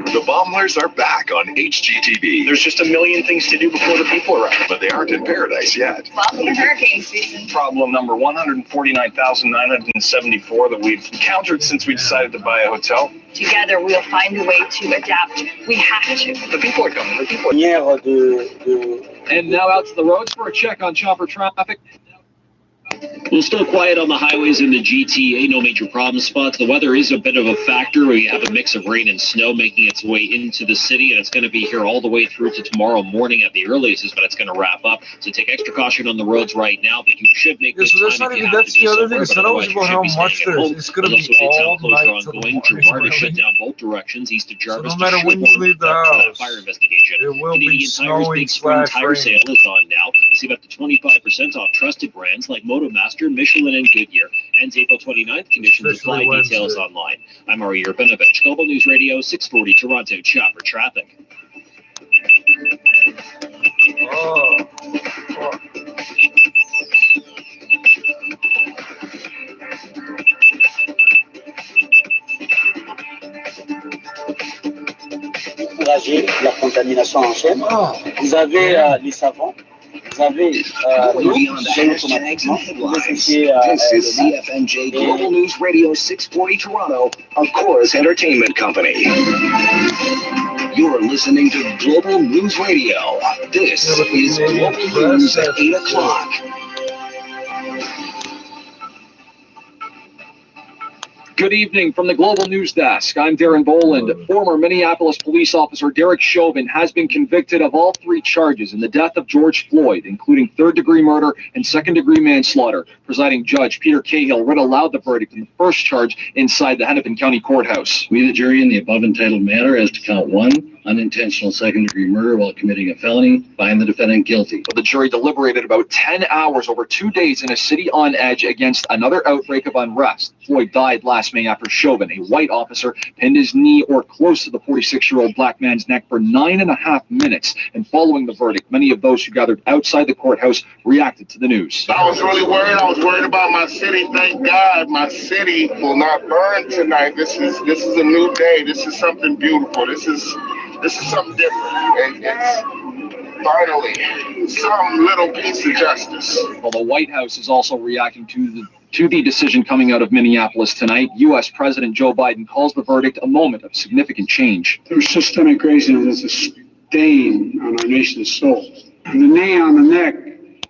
The Baumlers are back on HGTV. There's just a million things to do before the people arrive, but they aren't in paradise yet. Welcome to hurricane season. Problem number 149,974 that we've encountered since we decided to buy a hotel. Together, we'll find a way to adapt. We have to. The people are coming. The people And now out to the roads for a check on chopper traffic. Well, still quiet on the highways in the GTA, no major problem spots. The weather is a bit of a factor. We have a mix of rain and snow making its way into the city, and it's going to be here all the way through to tomorrow morning at the earliest is when it's going to wrap up. So take extra caution on the roads right now, but you should make this so that's time not if you even, have that's to the do other so. thing. It's not always about how much there is. It's going to be all night to the morning. Toronto shut down both directions, east of Jarvis. So no matter when you leave the house, fire investigation. it will be snowing Spring tire sale is on now. Save up to 25% off trusted brands like MotoMaster, Michelin, and Goodyear. Ends April 29th. Conditions apply. Details online. I'm Ari Urbanovich, Global News Radio 640 Toronto Chopper Traffic. La contamination en chaîne. Vous avez les savons. Vous avez This is CFNJ Global News Radio 640 Toronto, a Chorus Entertainment Company. You're listening to Global News Radio. This is Global News at 8 o'clock. Good evening from the Global News Desk. I'm Darren Boland. Former Minneapolis police officer Derek Chauvin has been convicted of all 3 charges in the death of George Floyd, including third-degree murder and second-degree manslaughter. Presiding Judge Peter Cahill read aloud the verdict in the first charge inside the Hennepin County Courthouse. We, the jury, in the above entitled matter as to count 1, unintentional second-degree murder while committing a felony, find the defendant guilty. The jury deliberated about 10 hours over 2 days in a city on edge against another outbreak of unrest. Floyd died last May after Chauvin, a white officer, pinned his knee or close to the 46-year-old black man's neck for 9.5 minutes. And following the verdict, many of those who gathered outside the courthouse reacted to the news. I was really worried. I was worried about my city. Thank God my city will not burn tonight. This is a new day. This is something beautiful. This is something different. It's finally some little piece of justice. Well, the White House is also reacting to the decision coming out of Minneapolis tonight. U.S. President Joe Biden calls the verdict a moment of significant change. There's systemic racism is a stain on our nation's soul. And the knee on the neck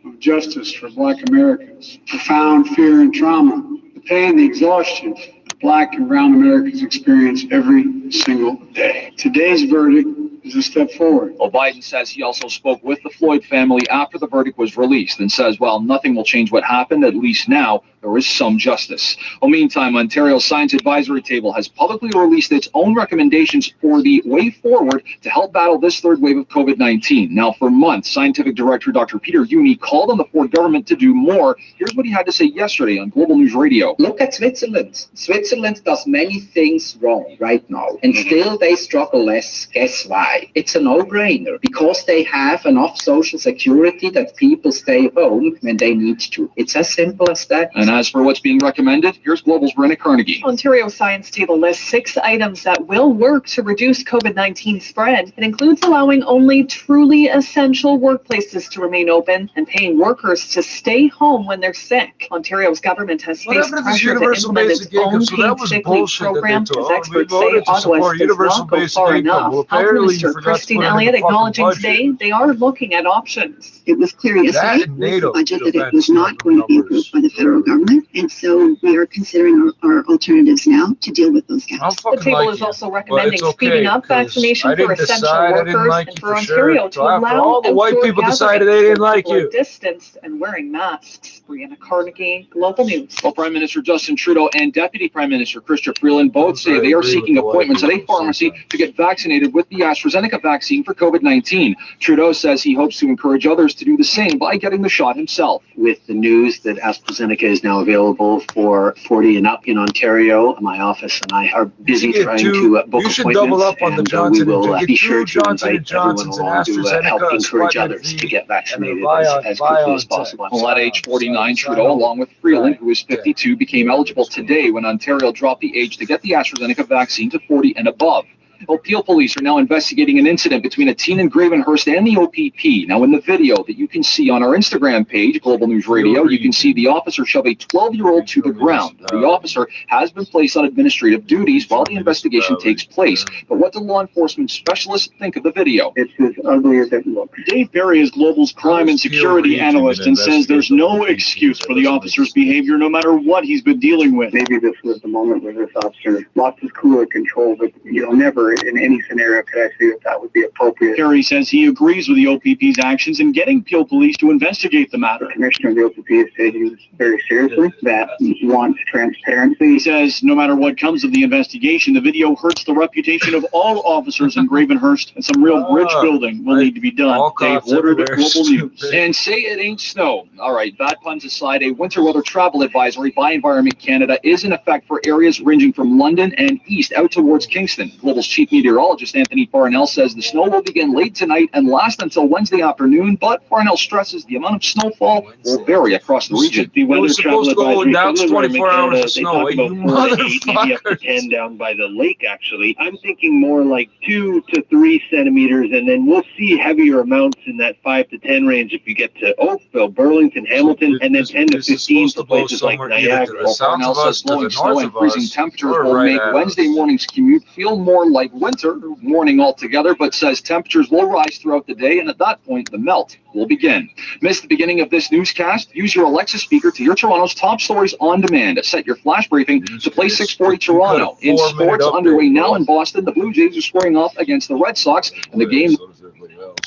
of justice for Black Americans, profound fear and trauma, the pain, the exhaustion that Black and brown Americans experience every single day. Today's verdict is a step forward. Well, Biden says he also spoke with the Floyd family after the verdict was released and says, while nothing will change what happened, at least now there is some justice. Well, meantime, Ontario's Science Advisory Table has publicly released its own recommendations for the way forward to help battle this third wave of COVID-19. Now, for months, Scientific Director Dr. Peter Juni called on the Ford government to do more. Here's what he had to say yesterday on Global News Radio. Look at Switzerland. Switzerland does many things wrong right now, and still they struggle less. Guess why? It's a no-brainer, because they have enough social security that people stay home when they need to. It's as simple as that. And as for what's being recommended, here's Global's Brenna Carnegie. Ontario Science Table lists 6 items that will work to reduce COVID-19 spread. It includes allowing only truly essential workplaces to remain open and paying workers to stay home when they're sick. Ontario's government has faced pressure to implement its own paid sick leave program, as experts say Ottawa does not go far enough. Health Minister Christine Elliott acknowledging today they are looking at options. It was clear yesterday with the budget that it was not going to be approved by the federal government. government, and so we are considering our alternatives now to deal with those gaps. The table is also recommending speeding up vaccination for essential workers and for Ontario to allow all the white people decided they didn't like you. Distanced and wearing masks. Brianna Carnegie, Global News. Well, Prime Minister Justin Trudeau and Deputy Prime Minister Chrystia Freeland both say they are seeking appointments at a pharmacy to get vaccinated with the AstraZeneca vaccine for COVID-19. Trudeau says he hopes to encourage others to do the same by getting the shot himself. With the news that AstraZeneca is now available for 40 and up in Ontario, my office and I are busy trying to book appointments, and we will be sure to invite everyone along to help encourage others to get vaccinated as quickly as possible. Well, at age 49, Trudeau, along with Freeland, who is 52, became eligible today when Ontario dropped the age to get the AstraZeneca vaccine to 40 and above. Well, Peel police are now investigating an incident between a teen in Gravenhurst and the OPP. Now, in the video that you can see on our Instagram page, Global News Radio, you can see the officer shove a 12-year-old to the ground. The officer has been placed on administrative duties while the investigation takes place. But what do law enforcement specialists think of the video? It's as ugly as it looks. Dave Berry is Global's crime and security analyst and says there's no excuse for the officer's behavior no matter what he's been dealing with. Maybe this was the moment where this officer lost his cooler control, but you'll never in any scenario could I say that would be appropriate. Kerry says he agrees with the OPP's actions in getting Peel Police to investigate the matter. The commissioner of the OPP has taken this very seriously, that wants transparency. He says no matter what comes of the investigation, the video hurts the reputation of all officers in Gravenhurst, and some real bridge building will need to be done. Dave Woodard, Global News. And say it ain't snow. All right, bad puns aside, a winter weather travel advisory by Environment Canada is in effect for areas ranging from London and east out towards Kingston. Global's chief meteorologist Anthony Farnell says the snow will begin late tonight and last until Wednesday afternoon, but Farnell stresses the amount of snowfall will vary across the region. The weather travel advisory down 24 hours of snow. They talk about 4 to 8, maybe up to 10 down by the lake, actually. I'm thinking more like 2 to 3 centimeters, and then we'll see heavier amounts in that 5 to 10 range if you get to Oakville, Burlington, Hamilton, and then 10 to 15 to places like Niagara. Farnell says blowing snow and freezing temperatures will make Wednesday morning's commute feel more like winter morning altogether, but says temperatures will rise throughout the day, and at that point, the melt will begin. Miss the beginning of this newscast? Use your Alexa speaker to hear Toronto's top stories on demand. Set your flash briefing to play 640 Toronto. In sports underway now in Boston, the Blue Jays are squaring off against the Red Sox, and the game...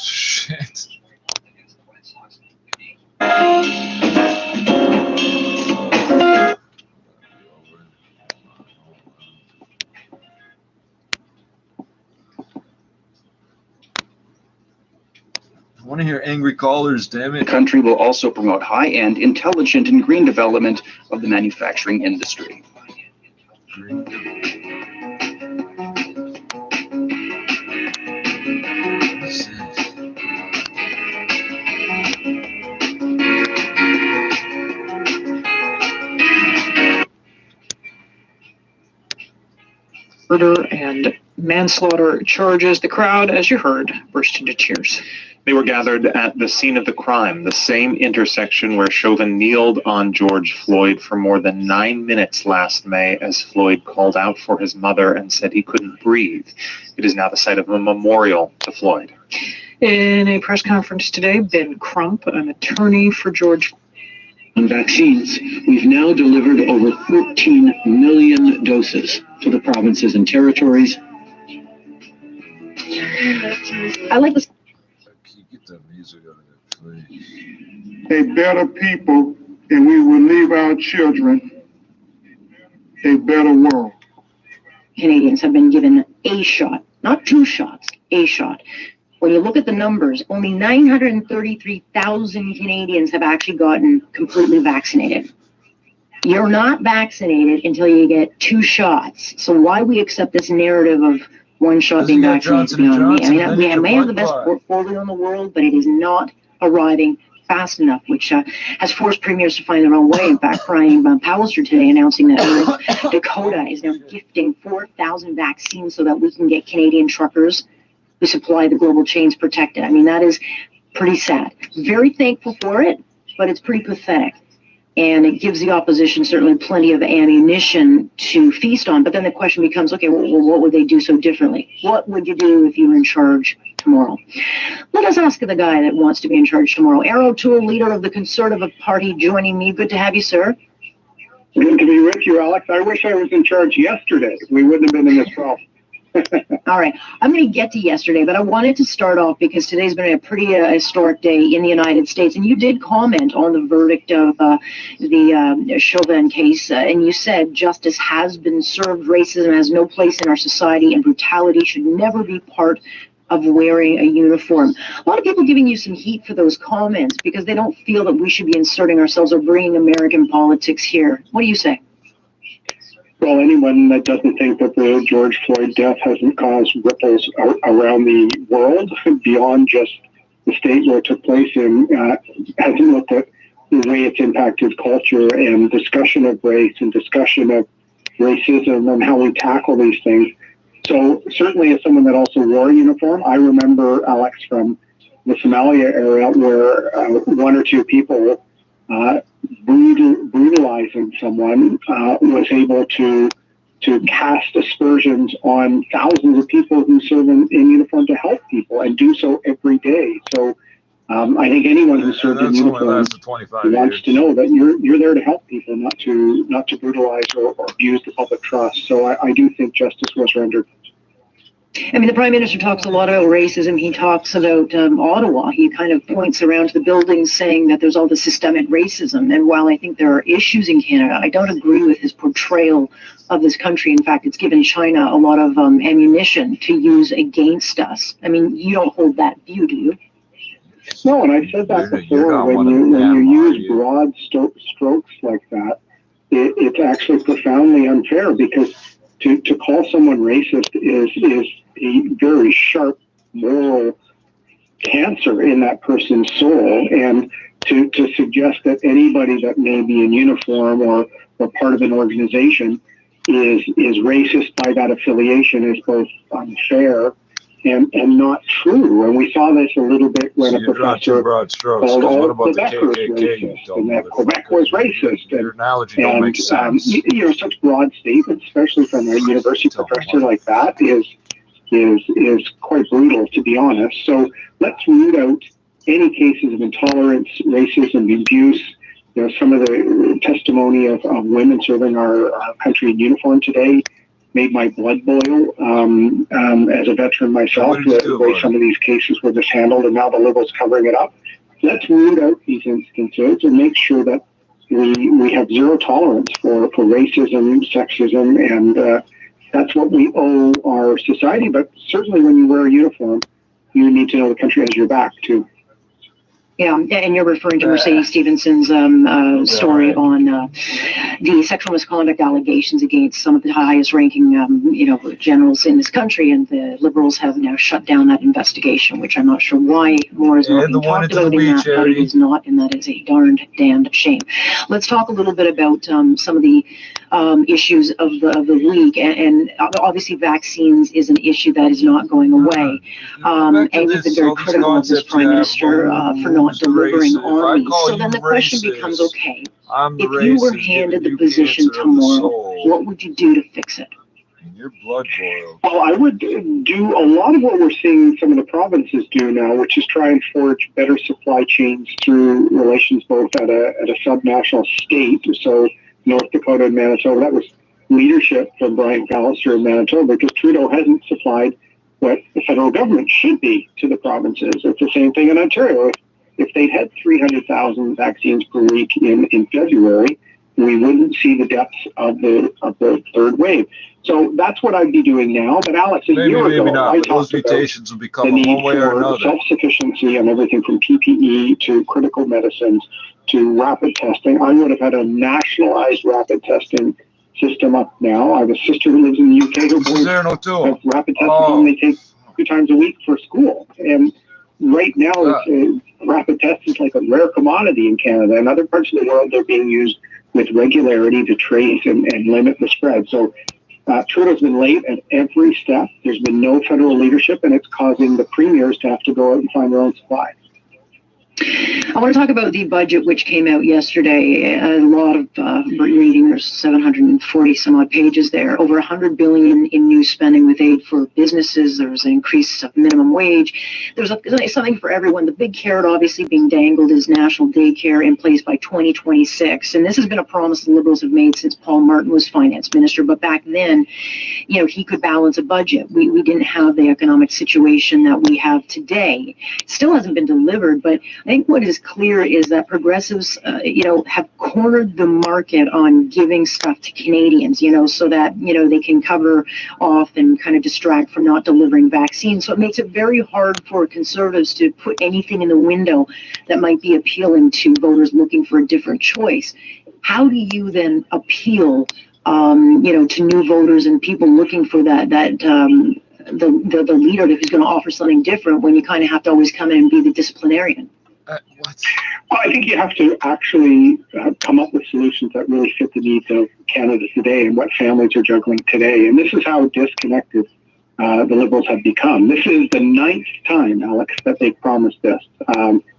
Shit. I want to hear angry callers, damn it. The country will also promote high-end, intelligent, and green development of the manufacturing industry. Murder and manslaughter charges. The crowd, as you heard, burst into cheers. They were gathered at the scene of the crime, the same intersection where Chauvin kneeled on George Floyd for more than 9 minutes last May as Floyd called out for his mother and said he couldn't breathe. It is now the site of a memorial to Floyd. In a press conference today, Ben Crump, an attorney for George. On vaccines, we've now delivered over 13 million doses to the provinces and territories. I like this. Get that music out of there, please. A better people, and we will leave our children a better world. Canadians have been given a shot, not 2 shots, a shot. When you look at the numbers, only 933,000 Canadians have actually gotten completely vaccinated. You're not vaccinated until you get 2 shots. So why we accept this narrative of 1 shot being vaccinated beyond me? I mean, we may have the best portfolio in the world, but it is not arriving fast enough, which has forced premiers to find their own way. In fact, Brian Pallister today announcing that North Dakota is now gifting 4,000 vaccines so that we can get Canadian truckers who supply the global chains protected. I mean, that is pretty sad. Very thankful for it, but it's pretty pathetic. And it gives the opposition certainly plenty of ammunition to feast on. But then the question becomes, okay, well, what would they do so differently? What would you do if you were in charge tomorrow? Let us ask the guy that wants to be in charge tomorrow. Earl O'Toole, leader of the Conservative Party, joining me. Good to have you, sir. Good to be with you, Alex. I wish I was in charge yesterday. We wouldn't have been in this problem. All right. I'm going to get to yesterday, but I wanted to start off because today's been a pretty historic day in the United States. And you did comment on the verdict of the Chauvin case, and you said justice has been served. Racism has no place in our society, and brutality should never be part of wearing a uniform. A lot of people giving you some heat for those comments because they don't feel that we should be inserting ourselves or bringing American politics here. What do you say? Well, anyone that doesn't think that the George Floyd death hasn't caused ripples around the world beyond just the state where it took place in hasn't looked at the way it's impacted culture and discussion of race and discussion of racism and how we tackle these things. So certainly as someone that also wore a uniform, I remember, Alex, from the Somalia era where one or two people brutalizing someone was able to cast aspersions on thousands of people who serve in uniform to help people and do so every day. So I think anyone who served in uniform wants to know that you're there to help people, not to brutalize or abuse the public trust. So I do think justice was rendered. I mean, the Prime Minister talks a lot about racism. He talks about Ottawa. He kind of points around to the buildings saying that there's all the systemic racism. And while I think there are issues in Canada, I don't agree with his portrayal of this country. In fact, it's given China a lot of ammunition to use against us. I mean, you don't hold that view, do you? No, and I've said that before. When you use broad strokes like that, it's actually profoundly unfair because to call someone racist is a very sharp moral cancer in that person's soul, and to suggest that anybody that may be in uniform or part of an organization is racist by that affiliation is both unfair and not true. And we saw this a little bit when a professor called Quebec was racist, and that Quebec was racist. And such broad statements, especially from a university professor like that, is quite brutal, to be honest. So let's root out any cases of intolerance, racism, abuse. Some of the testimony of women serving our country in uniform today made my blood boil as a veteran myself, the way some of these cases were mishandled, and now the Liberals covering it up. Let's root out these instances and make sure that we have zero tolerance for racism, sexism, and that's what we owe our society. But certainly when you wear a uniform, you need to know the country has your back, too. Yeah, and you're referring to Mercedes Stevenson's story on the sexual misconduct allegations against some of the highest-ranking, generals in this country, and the Liberals have now shut down that investigation, which I'm not sure why more is not being talked about in that, but it is not, and that is a damned shame. Let's talk a little bit about some of the issues of the week, and obviously vaccines is an issue that is not going away, and you've been very critical of this Prime Minister for not delivering on these. So then the question becomes, okay, if you were handed the position tomorrow, what would you do to fix it? Your blood boils. Well, I would do a lot of what we're seeing some of the provinces do now, which is try and forge better supply chains through relations both at a subnational state. So North Dakota and Manitoba, that was leadership from Brian Pallister in Manitoba, because Trudeau hasn't supplied what the federal government should be to the provinces. It's the same thing in Ontario. If they'd had 300,000 vaccines per week in February, we wouldn't see the depths of the third wave. So that's what I'd be doing now. But Alex, a year ago, I talked about the need for self-sufficiency on everything from PPE to critical medicines to rapid testing. I would have had a nationalized rapid testing system up now. I have a sister who lives in the UK who has rapid testing they take 2 times a week for school. And right now, rapid tests is like a rare commodity in Canada. In other parts of the world, they're being used with regularity to trace and limit the spread. So Trudeau's been late at every step. There's been no federal leadership, and it's causing the premiers to have to go out and find their own supply. I want to talk about the budget, which came out yesterday. A lot of reading. There's 740 some odd pages there. Over $100 billion in new spending with aid for businesses. There was an increase of minimum wage. There's something for everyone. The big carrot, obviously, being dangled is national daycare in place by 2026. And this has been a promise the Liberals have made since Paul Martin was finance minister. But back then, you know, he could balance a budget. We didn't have the economic situation that we have today. Still hasn't been delivered, but I think what is clear is that progressives, you know, have cornered the market on giving stuff to Canadians, you know, so that, you know, they can cover off and kind of distract from not delivering vaccines. So it makes it very hard for Conservatives to put anything in the window that might be appealing to voters looking for a different choice. How do you then appeal, you know, to new voters and people looking for the leader who's going to offer something different when you kind of have to always come in and be the disciplinarian? Well, I think you have to actually come up with solutions that really fit the needs of Canada today and what families are juggling today. And this is how disconnected the Liberals have become. This is the 9th time, Alex, that they've promised this.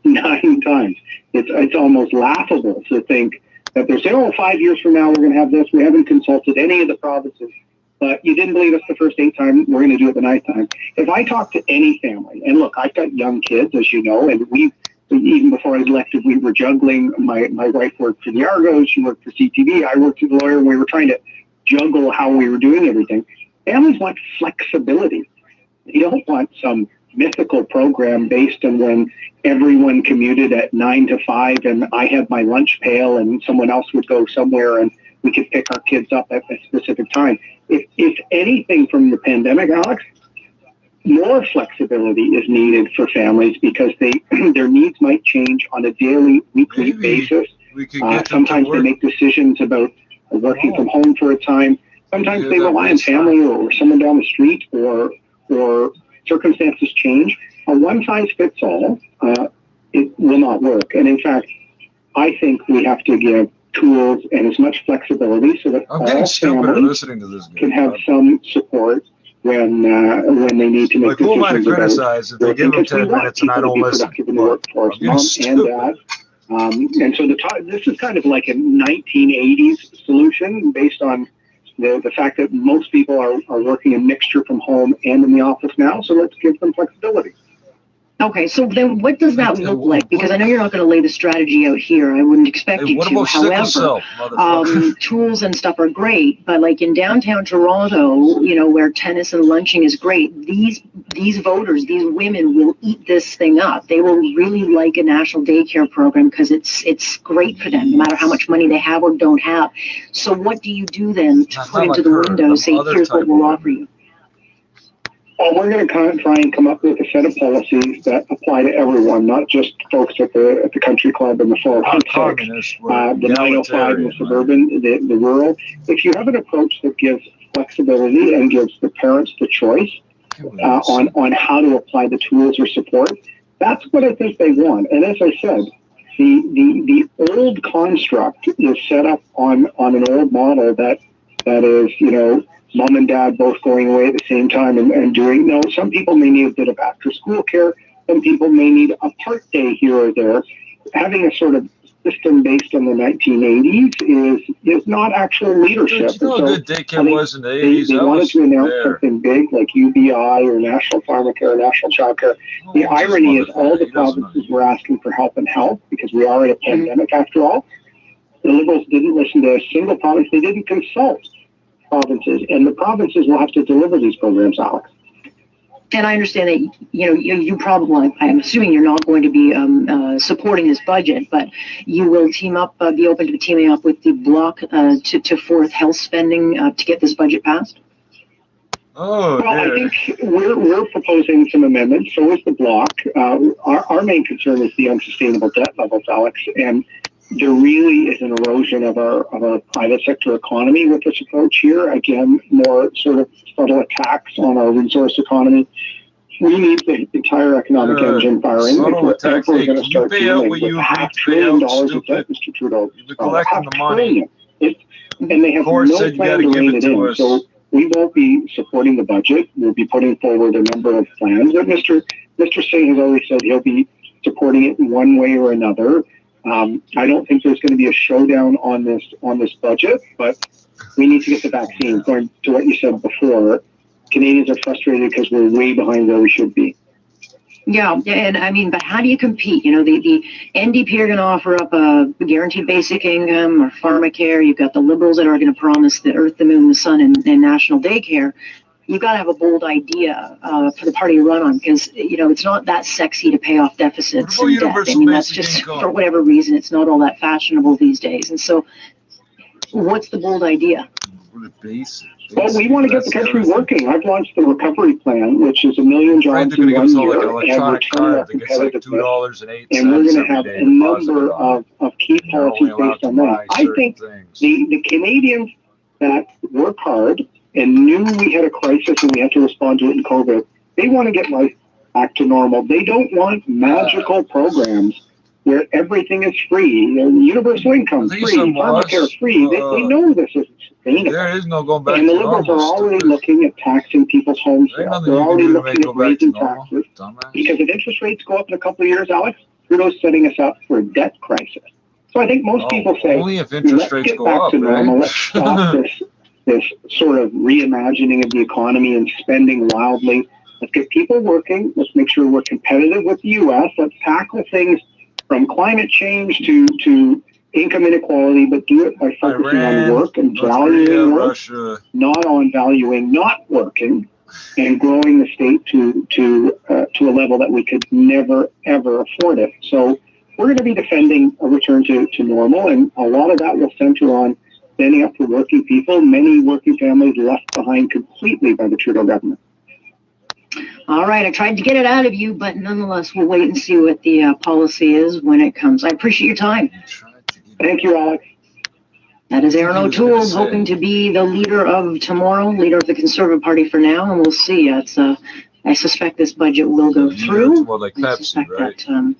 9 times. It's almost laughable to think that they're saying, oh, 5 years from now we're going to have this. We haven't consulted any of the provinces. But you didn't believe us the first 8 times, we're going to do it the 9th time. If I talk to any family, and look, I've got young kids, as you know, and even before I was elected, we were juggling. My wife worked for the Argos, she worked for CTV, I worked as a lawyer, and we were trying to juggle how we were doing everything. Families want flexibility. They don't want some mythical program based on when everyone commuted at 9 to 5 and I had my lunch pail and someone else would go somewhere and we could pick our kids up at a specific time. If anything from the pandemic, Alex, more flexibility is needed for families because their needs might change on a daily, weekly basis. Sometimes they make decisions about working from home for a time. Sometimes they rely on family or someone down the street or circumstances change. A one-size-fits-all, it will not work. And in fact, I think we have to give tools and as much flexibility so that all families can have some support when they need to make decisions. Who am I to criticize if they give them 10 minutes and I don't listen? Mom and dad. And so this is kind of like a 1980s solution based on the fact that most people are working a mixture from home and in the office now. So let's give them flexibility. Okay, so then what does that look like? Because I know you're not going to lay the strategy out here. I wouldn't expect you to. However, tools and stuff are great, but like in downtown Toronto, you know, where tennis and lunching is great, these voters, these women will eat this thing up. They will really like a national daycare program because it's great for them, no matter how much money they have or don't have. So what do you do then to put into the window, say, here's what we'll offer you? Well, we're going to try and come up with a set of policies that apply to everyone, not just folks at the country club and the 416, the 905 and the suburban, the rural. If you have an approach that gives flexibility and gives the parents the choice on how to apply the tools or support, that's what I think they want. And as I said, the old construct is set up on an old model that is, you know, mom and dad both going away at the same time and doing, no, some people may need a bit of after school care. Some people may need a part day here or there. Having a sort of system based on the 1980s is not actual leadership. You know how good daycare was in the 80s? They wanted to announce something big like UBI or National Pharmacare, National Childcare. The irony is all the provinces were asking for help and help because we are in a pandemic after all. The Liberals didn't listen to a single province. They didn't consult provinces, and the provinces will have to deliver these programs, Alex. And I understand that, you know, you probably, I'm assuming you're not going to be supporting this budget, but you will team up, be open to teaming up with the Bloc to fourth health spending to get this budget passed? Oh, well, I think we're proposing some amendments. So is the Bloc. Our main concern is the unsustainable debt levels, Alex, and there really is an erosion of our private sector economy with this approach here. Again, more sort of subtle attacks on our resource economy. We need the entire economic engine firing. If we're ever going to start dealing with $500 billion of debt, Mr. Trudeau, $500 billion. And they have no plan to rein it in. So we won't be supporting the budget. We'll be putting forward a number of plans. But Mr. Singh has already said he'll be supporting it in one way or another. I don't think there's going to be a showdown on this budget, but we need to get the vaccine. Going to what you said before, Canadians are frustrated because we're way behind where we should be. Yeah, and I mean, but how do you compete? You know, the NDP are going to offer up a guaranteed basic income or pharmacare. You've got the Liberals that are going to promise the earth, the moon, the sun, and national daycare. You've got to have a bold idea for the party to run on, because, you know, it's not that sexy to pay off deficits and debt. I mean, that's just, for whatever reason, it's not all that fashionable these days. And so what's the bold idea? Well, we want to get the country working. I've launched the recovery plan, which is 1 million jobs in 1 year, and we're turning our competitiveness, and we're going to have a number of key policies based on that. I think the Canadians that work hard and knew we had a crisis and we had to respond to it in COVID, they want to get life back to normal. They don't want magical programs where everything is free, and universal income free, pharmacare free. They know this isn't sustainable. There is no going back and to the Liberals normal. are already looking at taxing people's homes. They're already looking at raising taxes. Because if interest rates go up in a couple of years, Alex, Trudeau's setting us up for a debt crisis. So I think most people say, only if interest rates get go back up, to normal. right? Let's stop this sort of reimagining of the economy and spending wildly. Let's get people working. Let's make sure we're competitive with the U.S. Let's tackle things from climate change to income inequality, but do it by focusing on work and valuing work, not on valuing not working, and growing the state to a level that we could never, ever afford it. So we're going to be defending a return to normal, and a lot of that will center on standing up for working people, many working families left behind completely by the Trudeau government. All right, I tried to get it out of you, but nonetheless, we'll wait and see what the policy is when it comes. I appreciate your time. Thank you, Alex. That is Aaron O'Toole, hoping to be the leader of tomorrow, leader of the Conservative Party for now, and we'll see. I suspect this budget will go through. More like Pepsi, right? That,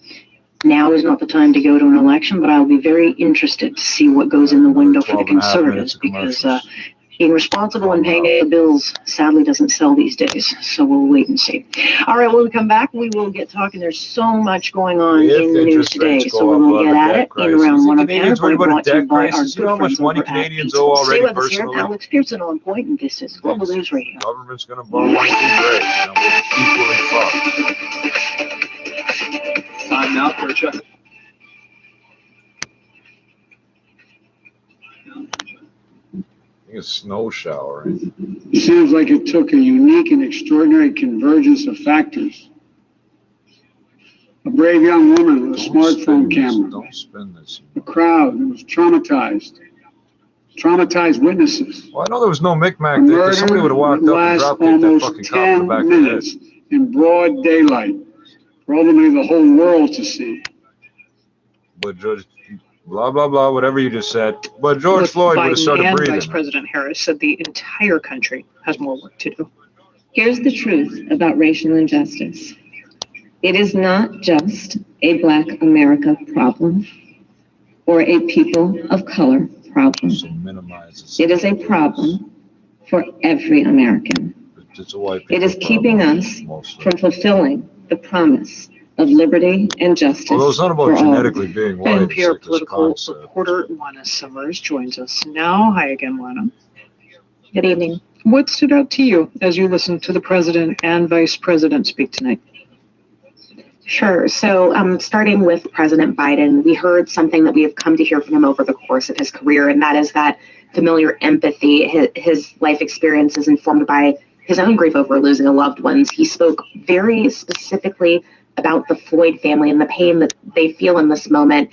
now is not the time to go to an election, but I'll be very interested to see what goes in the window for the Conservatives, because being responsible and paying the bills sadly doesn't sell these days. So we'll wait and see. All right, when we come back, we will get talking. There's so much going on in the news today, so we will get at it in around 1 o'clock. We're brought to you by our good friends over at PEDOS. Stay with us here. Alex Pearson on point, and this is Global News Radio. Government's going to borrow money great, and we're equally fucked. Time now for a check. A snow shower. It seems like it took a unique and extraordinary convergence of factors. A brave young woman with a smartphone camera. Don't spend this. A crowd that was traumatized. Traumatized witnesses. Well, I know there was no micmac there, because somebody would have walked up and dropped that fucking cop in the back of the head. In broad daylight, for ultimately the whole world to see. But Judge, blah, blah, blah, whatever you just said. But George Floyd would have started breathing. Vice President Harris said the entire country has more work to do. Here's the truth about racial injustice. It is not just a Black America problem or a people of color problem. So it is a problem for every American. It is keeping us from fulfilling the promise of liberty and justice. Although it's not about genetically being white. NPR political reporter Lana Summers joins us now. Hi again, Lana. Good evening. What stood out to you as you listened to the president and vice president speak tonight? Sure. So starting with President Biden, we heard something that we have come to hear from him over the course of his career, and that is that familiar empathy. His life experience is informed by his own grief over losing a loved one. He spoke very specifically about the Floyd family and the pain that they feel in this moment.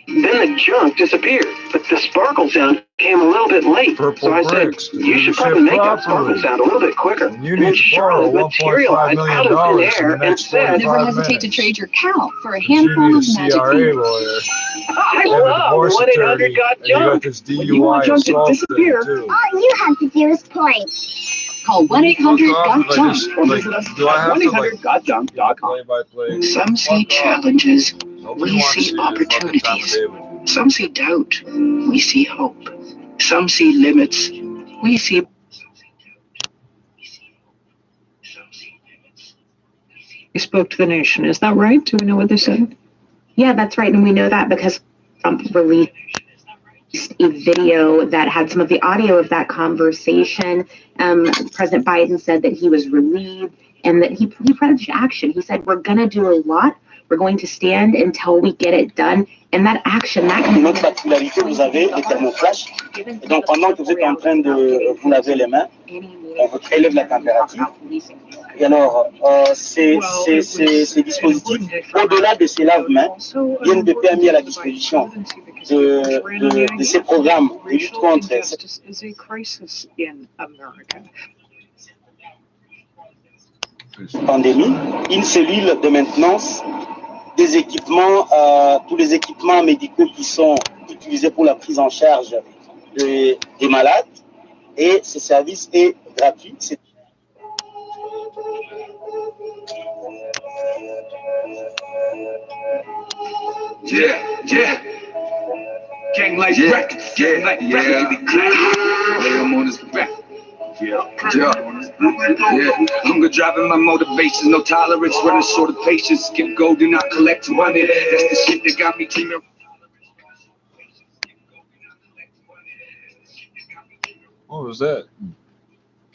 Then the junk disappeared, but the sparkle sound came a little bit late. So I said, you should probably make that sparkle sound a little bit quicker. And then Charlotte materialized out of thin air and said, never hesitate to trade your cow for a handful of magic fingers. I love 1-800-GOT-JUNK. You want junk to disappear? All you have to do is point. Call 1-800-GOT-JUNK or visit us at 1-800-GOT-JUNK.com. Some see challenges, we see opportunities. Some see doubt, we see hope. Some see limits, we see They spoke to the nation. Is that right? Do we know what they said? Yeah, that's right. And we know that because Trump released a video that had some of the audio of that conversation. President Biden said that he was relieved and that he pledged action. He said, we're going to do a lot. We're going to stand until we get it done. And that action, that Une autre particularité, vous avez les thermoflash. Et donc, pendant que vous êtes en train de vous laver les mains, on vous élève la température. Et alors, ces dispositifs, au-delà de ces lave-mains, viennent de permis à la disposition de ces programmes de lutte contre cette pandémie, une cellule de maintenance des équipements, tous les équipements médicaux qui sont utilisés pour la prise en charge des malades, et ce service est gratuit. Gang like wreck, gang like wreck, lay him on his back. Hunger driving my motivation, no tolerance, running short of patience. Skip gold, do not collect money. That's the shit that got me dreaming. What was that?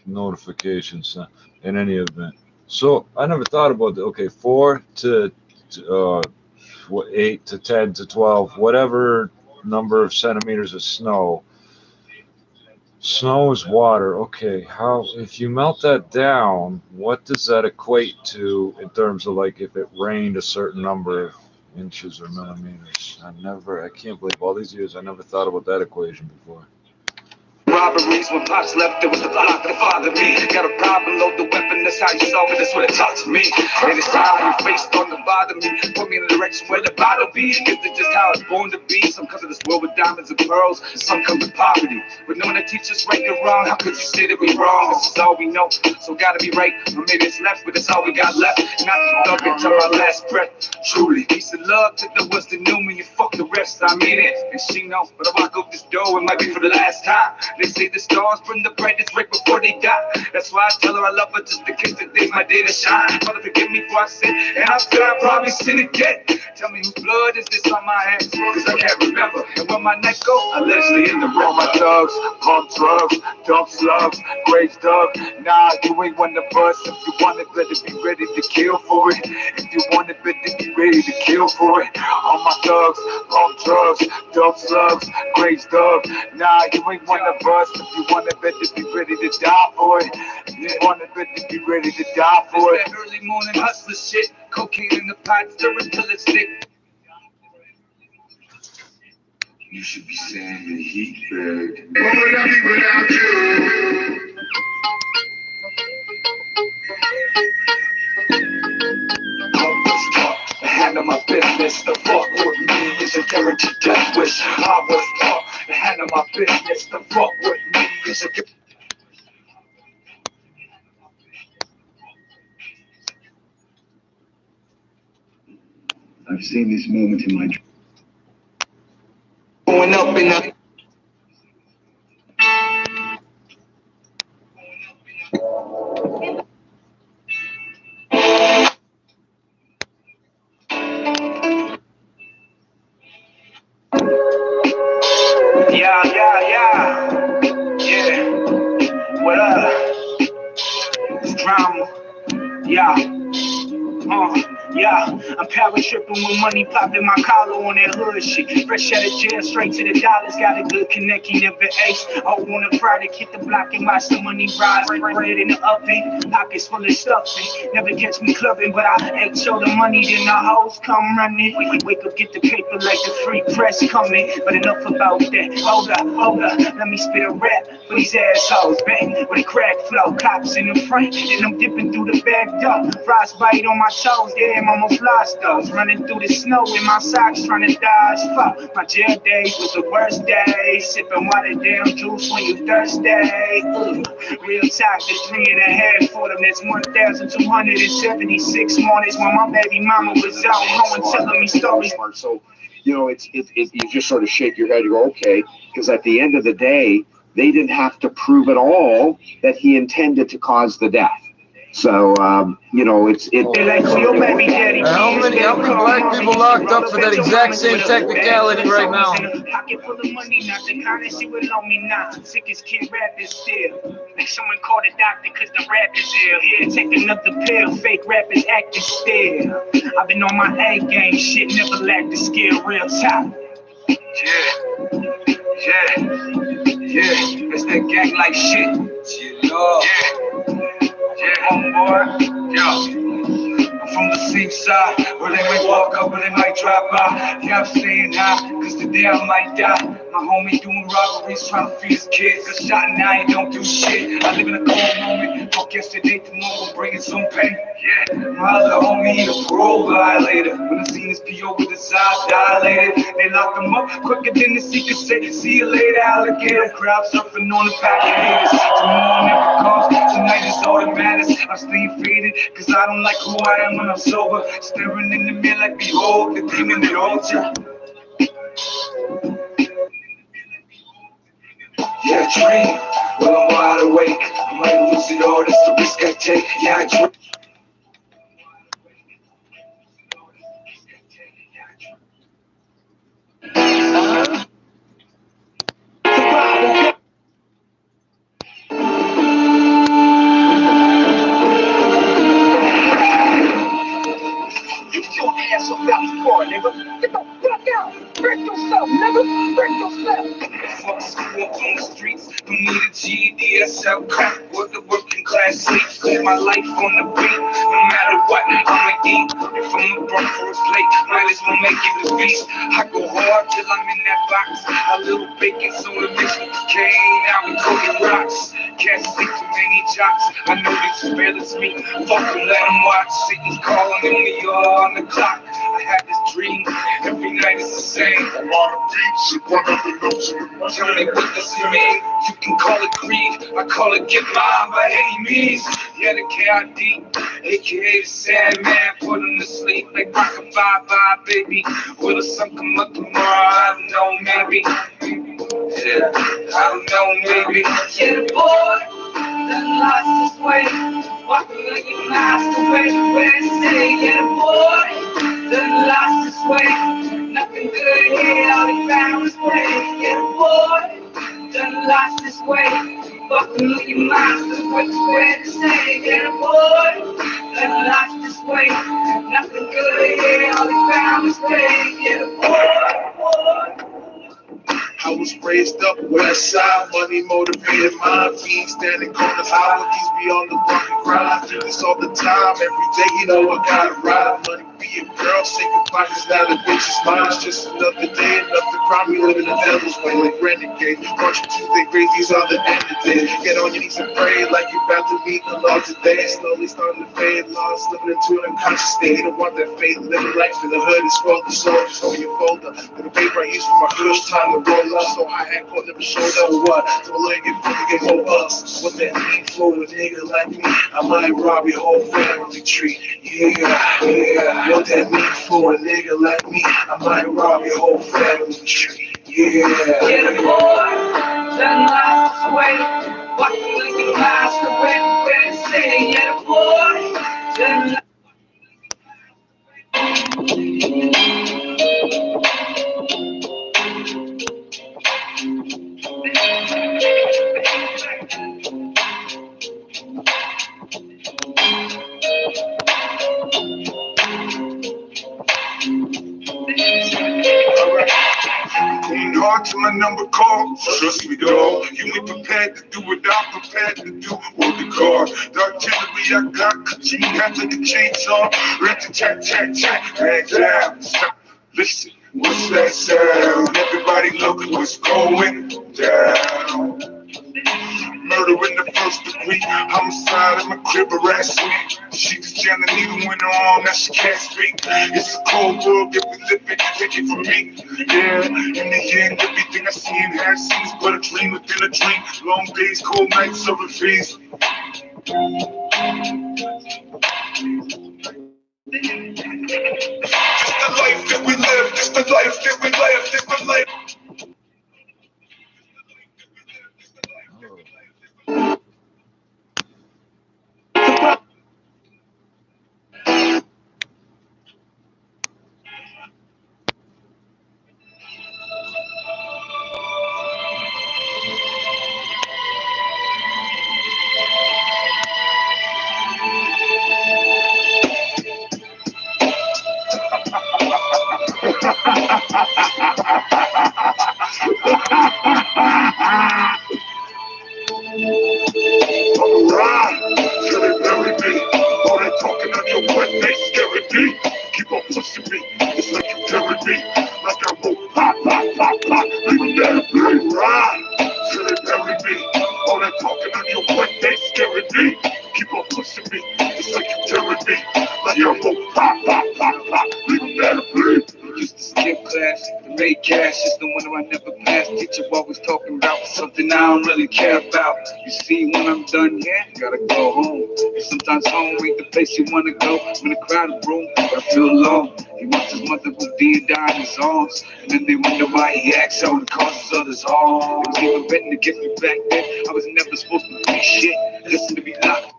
Notifications in any event. So I never thought about that. Okay, 4 to 8 to 10 to 12, whatever number of centimeters of snow. Snow is water. Okay, how, if you melt that down, what does that equate to in terms of like if it rained a certain number of inches or millimeters? I can't believe all these years I never thought about that equation before. Robberies, when Pops left, there was the block to father me. Got a problem, load the weapon, that's how you solve it, that's what it taught to me. And it's how your face don't bother me. Put me in the direction where the bottle be. Guess that's just how it's born to be. Some come to this world with diamonds and pearls, some come with poverty. But knowing that teach us right and wrong, how could you say that we wrong? This is all we know, so gotta be right. Or maybe it's left, but that's all we got left. Not to thug until our last breath. Truly, peace and love to the ones that knew me, you fuck the rest, I mean it. And she knows, but I walk up this door, it might be for the last time. They say the stars burn the brightest right before they die. That's why I tell her I love her just in case today's my day to shine. Father, forgive me for I sin, and I feel I probably sin again. Tell me whose blood is this on my hands, cause I can't remember. And when my neck goes, I allegedly in the room. All my thugs, pump drugs, dump slugs, grave dug. Nah, you ain't one of us. If you want it, better be ready to kill for it. If you want it, better be ready to kill for it. All my thugs, pump drugs, dump slugs, grave dug. Nah, you ain't one of us. If you want it, better be ready to die for it. If you want it, better be ready to die for it. That early morning hustler shit, cocaine in the pot, stirring till it's thick. You should be saying the heat bag. What would I be without you? I was taught to handle my business. The fuck with me is a guaranteed death wish. I was taught to handle my business. The fuck with me is a I've seen this moment in my dream. going up in the yeah. What up? It's drama. I'm power tripping with money popped in my collar on that hood shit. Fresh out of jail, straight to the dollars, got a good connection, never ace. All on a Friday, hit the block and watch the money rise. Bread in the oven, pockets full of stuffing. Never catch me clubbing, but I ain't show the money, then the hoes come running. Wake up, get the paper like the free press coming. But enough about that. Hold up, let me spit a rap for these assholes. Bang, with a crack flow, cops in the front, and I'm dipping through the back door. Frostbite on my toes, damn, almost lost those. Running through the snow in my socks, trying to dodge fuck. My jail days was the worst days. Sipping water down juice when you thirsty. Real talk, the 3.5 for them. That's 1,276 mornings when my baby mama was out home telling me stories. So, you know, you just sort of shake your head. You go, okay, because at the end of the day, they didn't have to prove at all that he intended to cause the death. So, you know, it's. How many black people locked up for that exact same technicality right now? Pocket full of money, not the kind that she would loan me now. Sickest kid rapping still. Someone called a doctor cause the rap is ill. Here, take another pill. Fake rappers acting still. I've been on my A game, shit never lacked the skill. Real top. Yeah, it's that gang like shit. Yeah, homeboy, yo. I'm from the same side, where they might walk up or they might drop by. Yeah, I'm staying high, cause today I might die. My homie doing robberies, trying to feed his kids. Cause shot now, you don't do shit. I live in a cold moment, fuck yesterday, tomorrow, bringing some pain. Yeah, my other homie, he a parole violator. When I seen his PO with his eyes dilated, they locked him up quicker than the secret say, see you later, alligator. Crowd surfing on the pack of haters. Tomorrow never comes, tonight is all that matters. I'm staying faded, cause I don't like who I am when I'm sober. Staring in the mirror like, behold, the demon that holds ya. Yeah, I dream, well I'm wide awake. I might lose it all, that's the risk I take. Yeah, I dream. Get your ass up out the car, nigga. Get the fuck out. Break yourself, nigga. Break yourself. Fuck school up on the streets. Don't need a GED, SL crack. What the working class sleeps. Live my life on the beat. No matter what, I'ma eat. If I'm a bum for a plate, might as well make it a feast. I go hard till I'm in that box. A little bacon soda mixed with cocaine. Now we cooking rocks. Can't sleep too many jocks. I know this is fearless me. Fuck them, let them watch. Satan's calling on me all on the clock. I had this dream. Every night it's the same. A lot of beats. Tell me what this mean. You can call it greed. I call it get mine by any means. Yeah, the KID, aka the Sandman. Put him to sleep like rockin' bye-bye, baby. Will the sun come up tomorrow? I don't know, maybe. Yeah, I don't know, maybe. Yeah, the boy that lost his way, walking like he lost away. Where they say, yeah, the boy that lost his way, nothing good here, all he found was pain. Yeah, the boy that lost his way, walking like he lost his way. Where they say, yeah, the boy that lost his way, nothing good here, all he found was pain. Yeah, the boy. I was raised up west side, money motivated mind, fiends standing corners, high with these be on the bumpy grind. Do this all the time, every day, you know I gotta ride. Money be a girl, say goodbye, cause now the bitch is mine. It's just another day, another crime, we live in the devil's way, like renegade. March Tuesday, grace, these are the end of days. Get on your knees and pray, like you're about to meet the Lord today. Slowly starting to fade, lost, living into an unconscious state. You don't want that faith, living life in the hood, it's roll the soldiers on your folder. For the paper I use for my kush, time to roll up. So I had caught, never showed up what? So I let it get more bucks. What that mean for a nigga like me? I might rob your whole family tree. Yeah. What that mean for a nigga like me? I might rob your whole family tree. Yeah. Yeah, the boy that lost his way, walking like he lost away. Where they say, yeah, the boy that lost. Hard till my number call, trust me dog. You ain't prepared to do what I'm prepared to do. Work the car, the artillery I got, you have like a chainsaw. Rat-a-tat-tat-tat, bang down. Stop, listen, what's that sound? Everybody look what's going down. Murder in the first degree, homicide in my crib, harassment. She just jammed the needle in her arm, now she can't speak. It's a cold world, if we live it, take it from me. Yeah, in the end, everything I see and have seen is but a dream within a dream. Long days, cold nights, serving fees. Just the life that we live, just the life that we live, just the life. talking on your butt, they scaring me. Keep on pushing me, just like you telling me. Like I'm gon' pop, pop, pop, pop, leave them there to bleed. Used to skip class, to make cash, just the one I never passed. Teacher always talking about something I don't really care about. You see, when I'm done, yeah, gotta go home. And sometimes home ain't the place you wanna go. I'm in a crowded room, I feel alone. He wants his mother who did die in his arms. And then they wonder why he acts out and causes others harm. He was even betting to get me back then. I was never supposed to be shit. Listen to me loud.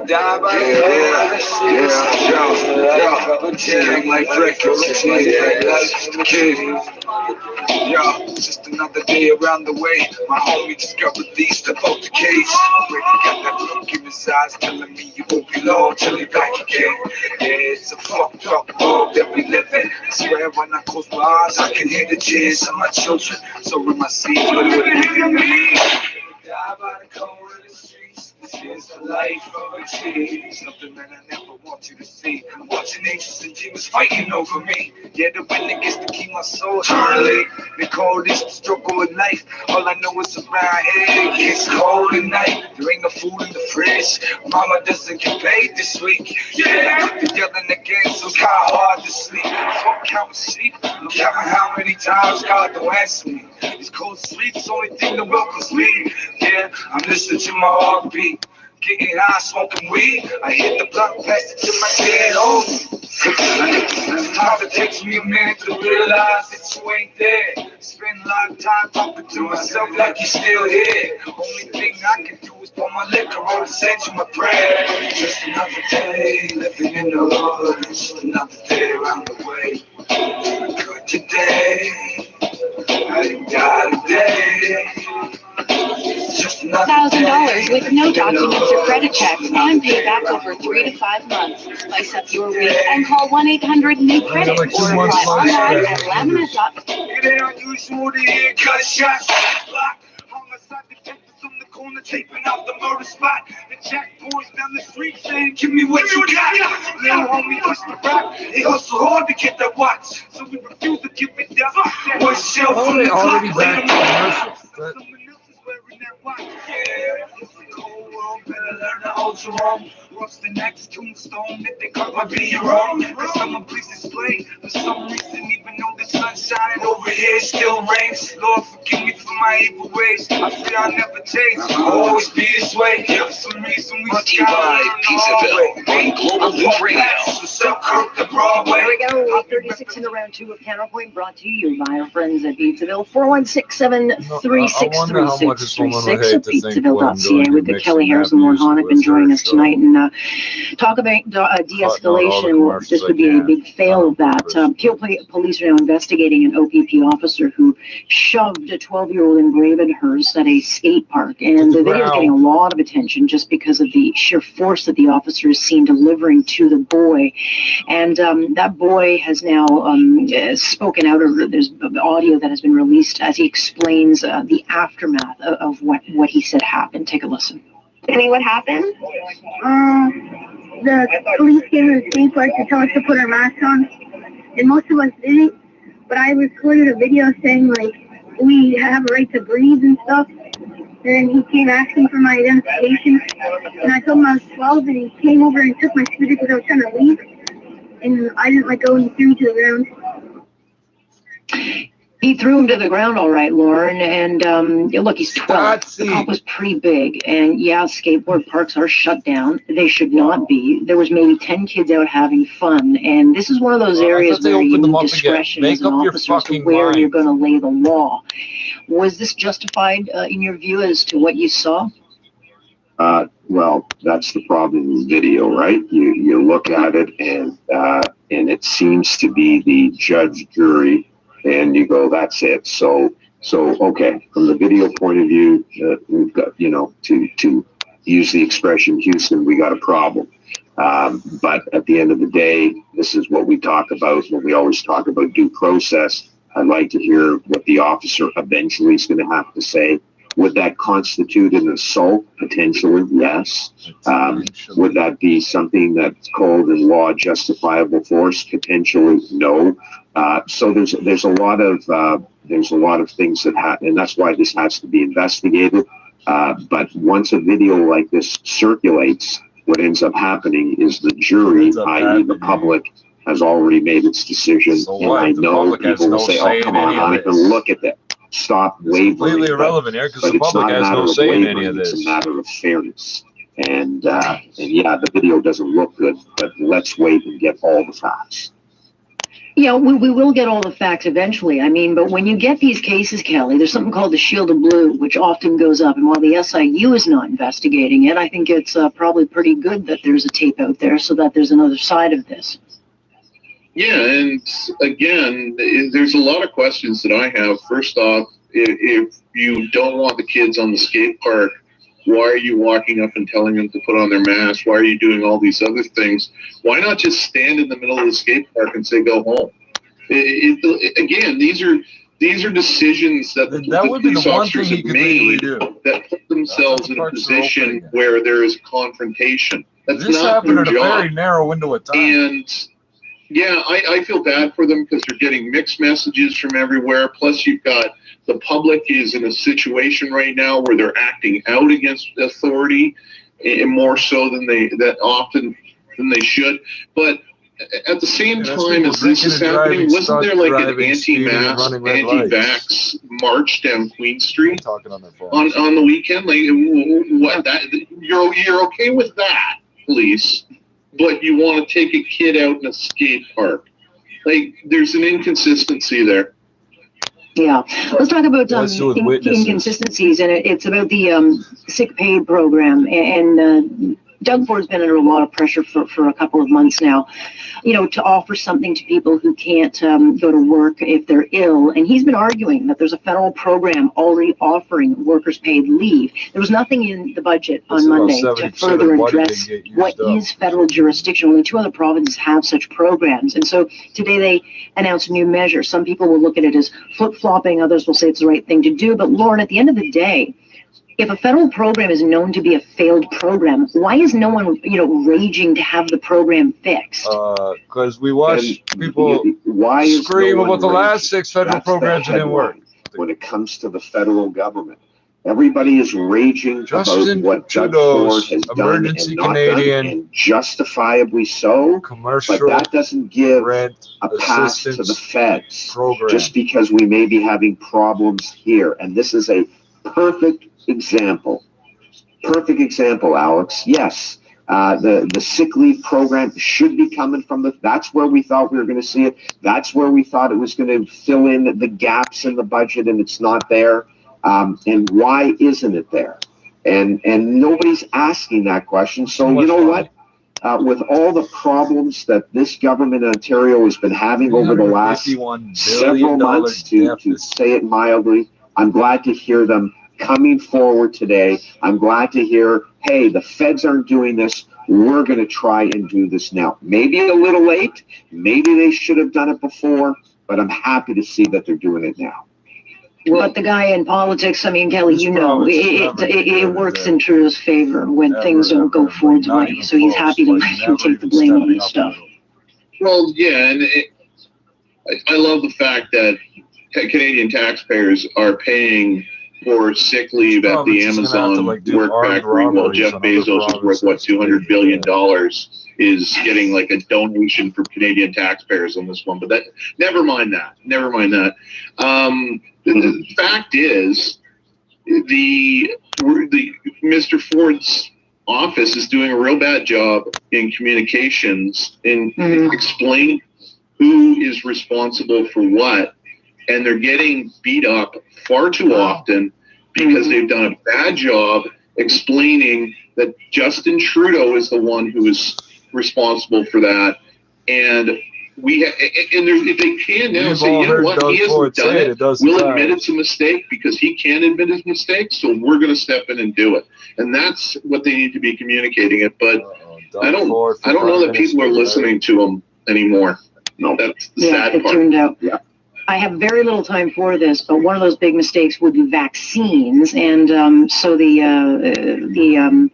Die by like records, yo, just another day around the way. My homie just got released about the cage. Already got that look in his eyes telling me you won't be long till he back again. Yeah, it's a fucked up world that we live in. I swear when I close my eyes, I can hear the tears of my children. So in my seat, what do you think of me? Die by the cold of the streets. This is the life of a G. Something that I never want you to see. I'm watching angels and demons fighting over me. Yeah, the wind gets to keep my soul eternally. They call this the struggle of life. All I know is around here it gets cold at night. There ain't no food in the fridge. Mama doesn't get paid this week. Yeah, they're yelling again, so it's kinda hard to sleep. Fuck counting sheep. I'm counting how many times God don't answer me. This cold sleep's the only thing that welcomes me. Yeah, I'm listening to my heartbeat. Getting high, smoking weed. I hit the block, pass it to my dead homie. Sometimes it takes me a minute to realize that you ain't there. Spend a lot of time talking to myself like you're still here. Only thing I can do is pour my liquor on and send you my prayer. Just another day living in the hood. Just another day around the way. Good today. I didn't die today. $1,000 with no documents or credit checks and pay back over 3 to 5 months. Spice up your week and call 1-800-NEW-CREDIT or apply online at laminate.com. It ain't unusual to hear gunshots. Homicide detectives on the corner taping out the murder spot. The jack boys down the street saying, give me what you got. Little homie pushed the rock. He hustled hard to get that watch. So we refuse to give it down. One shell from the clock. Yeah, it's a cold world, better learn to hold your own. What's the next tombstone that they cut might be your own? Cause someone please explain. For some reason, even though the sun's shining over here, it still rains. Lord, forgive me for my evil ways. I fear I'll never change. I'll always be this way. For some reason, we Brought to you by Pizzaville on Global News Radio. There we go. 36 in the round 2 of Counterpoint, brought to you by our friends at Pizzaville. 416-736-3636 at pizzaville.ca. We've got Kelly Harris and Lauren Honick joining us tonight and talk about de-escalation. This would be a big fail of that. Peel police are now investigating an OPP officer who shoved a 12-year-old in Gravenhurst at a skate park. And the video is getting a lot of attention just because of the sheer force that the officer is seen delivering to the boy. And that boy has now spoken out, or there's audio that has been released as he explains the aftermath of what he said happened. Take a listen. Tell me what happened? The police came to the skate park to tell us to put our masks on, and most of us didn't. But I recorded a video saying, like, we have a right to breathe and stuff. And he came asking for my identification, and I told him I was 12, and he came over and took my scooter because I was trying to leave, and I didn't let go, and he threw me to the ground. He threw him to the ground, all right, Lauren. And look, he's 12. The cop was pretty big. And yeah, skateboard parks are shut down. They should not be. There was maybe 10 kids out having fun. And this is one of those areas where you need discretion as an officer as to where you're going to lay the law. Was this justified in your view as to what you saw? Well, that's the problem in video, right? You look at it and it seems to be the judge, jury, and you go, that's it. So okay, from the video point of view, we've got, to use the expression Houston, we got a problem. But at the end of the day, this is what we talk about when we always talk about due process. I'd like to hear what the officer eventually is going to have to say. Would that constitute an assault? Potentially, yes. Would that be something that's called in law justifiable force? Potentially, no. So there's a lot of things that happen, and that's why this has to be investigated. But once a video like this circulates, what ends up happening is the jury, i.e. the public, has already made its decision. So and what? I The know public has people will no say, say "Oh, in come on, any of Monica, this." look at that. Stop wavering." It's completely irrelevant here because the it's public not a has matter no of say in any wavering, of this. It's a matter of fairness. And yeah, the video doesn't look good, but let's wait and get all the facts. Yeah, we will get all the facts eventually. I mean, but when you get these cases, Kelly, there's something called the Shield of Blue, which often goes up. And while the SIU is not investigating it, I think it's probably pretty good that there's a tape out there so that there's another side of this. Yeah, and again, there's a lot of questions that I have. First off, if you don't want the kids on the skate park, why are you walking up and telling them to put on their mask? Why are you doing all these other things? Why not just stand in the middle of the skate park and say, go home? Again, these are decisions that the police officers have made that put themselves in a position where there is confrontation. That's This not happened their in a job. very narrow window of time. And yeah, I feel bad for them because they're getting mixed messages from everywhere. Plus, you've got the public is in a situation right now where they're acting out against authority, and more so than they should. But at the same time as this is happening, wasn't there like an anti-mask, anti-vax march down Queen Street on the weekend? Like, what? That you're okay with that, police? But you want to take a kid out in a skate park? Like, there's an inconsistency there. Yeah, let's talk about inconsistencies, and it's about the sick pay program. And Doug Ford's been under a lot of pressure for a couple of months now, you know, to offer something to people who can't go to work if they're ill. And he's been arguing that there's a federal program already offering workers paid leave. There was nothing in the budget on Monday to further address what is federal jurisdiction. Only 2 other provinces have such programs. And so today they announced a new measure. Some people will look at it as flip-flopping. Others will say it's the right thing to do. But Lauren, at the end of the day, if a federal program is known to be a failed program, why is no one, raging to have the program fixed? Because we watch people scream about the last 6 federal programs that didn't work. When it comes to the federal government, everybody is raging about what Doug Ford has done and not done, and justifiably so. But that doesn't give a pass to the feds just because we may be having problems here. And this is a perfect example, Alex. Yes, the SICKLY program should be coming from that's where we thought we were going to see it. That's where we thought it was going to fill in the gaps in the budget, and it's not there. And why isn't it there? And nobody's asking that question. So you know what? With all the problems that this government in Ontario has been having over the last several months, to say it mildly, I'm glad to hear them coming forward today. I'm glad to hear, hey, the feds aren't doing this. We're going to try and do this now. Maybe a little late. Maybe they should have done it before, but I'm happy to see that they're doing it now. But the guy in politics, I mean, Kelly, it works in Trudeau's favor when things don't go Ford's way. So he's happy to let him take the blame on this stuff. Well, yeah, and I love the fact that Canadian taxpayers are paying for sick leave at the Amazon work factory while Jeff Bezos is worth, what, $200 billion, is getting like a donation from Canadian taxpayers on this one. But never mind that. The fact is, the Mr. Ford's office is doing a real bad job in communications in explaining who is responsible for what, and they're getting beat up far too often because they've done a bad job explaining that Justin Trudeau is the one who is responsible for that. And if they can now say, you know what, he hasn't done it, we'll admit it's a mistake because he can admit his mistake, so we're going to step in and do it. And that's what they need to be communicating it. But I don't know that people are listening to him anymore. No, that's the sad part. It turned out. Yeah. I have very little time for this, but one of those big mistakes would be vaccines. And so the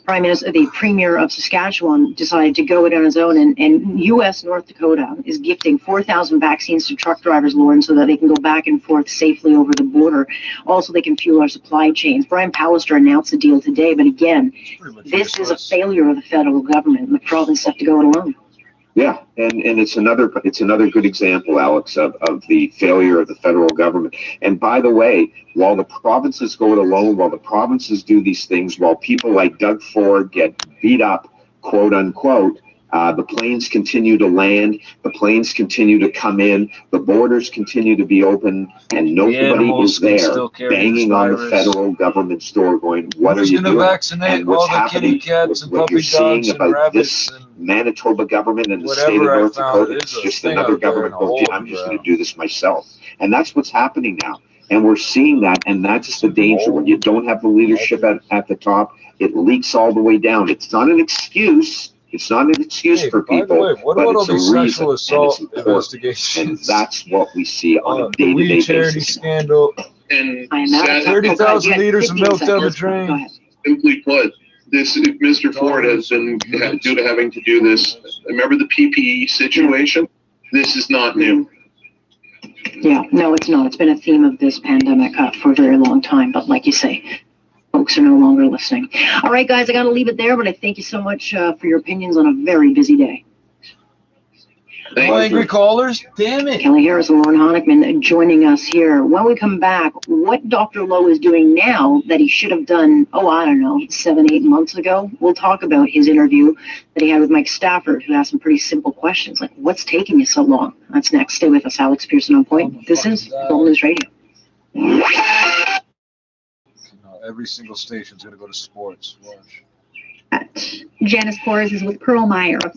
Prime Minister, the Premier of Saskatchewan, decided to go it on his own. And U.S. North Dakota is gifting 4,000 vaccines to truck drivers, Lauren, so that they can go back and forth safely over the border. Also, they can fuel our supply chains. Brian Pallister announced the deal today, but again, this is a failure of the federal government, and the province have to go it alone. Yeah, and it's another good example, Alex, of the failure of the federal government. And by the way, while the provinces go it alone, while the provinces do these things, while people like Doug Ford get beat up, quote unquote, the planes continue to land, the planes continue to come in, the borders continue to be open, and nobody is there banging on the federal government's door going, what are you doing? And what's happening, what you're seeing about this Manitoba government and the state of North Dakota, it's just another government going, I'm just going to do this myself. And that's what's happening now. And we're seeing that, and that's the danger. When you don't have the leadership at the top, it leaks all the way down. It's not an excuse. It's not an excuse for people, but it's a reason, and it's important. And that's what we see on a day-to-day basis. Scandal. And 30,000 liters of milk down the drain. Simply put, this Mr. Ford has been due to having to do this. Remember the PPE situation? This is not new. Yeah, no, it's not. It's been a theme of this pandemic for a very long time. But like you say, folks are no longer listening. All right, guys, I got to leave it there, but I thank you so much for your opinions on a very busy day. No angry callers? Damn it. Kelly Harris and Lauren Honickman joining us here. When we come back, what Dr. Lowe is doing now that he should have done, I don't know, 7-8 months ago. We'll talk about his interview that he had with Mike Stafford, who asked some pretty simple questions, like, what's taking you so long? That's next. Stay with us. Alex Pearson on point. This is Global News Radio. Every single station's going to go to sports. Watch. Janice Kors is with Pearl Meyer, a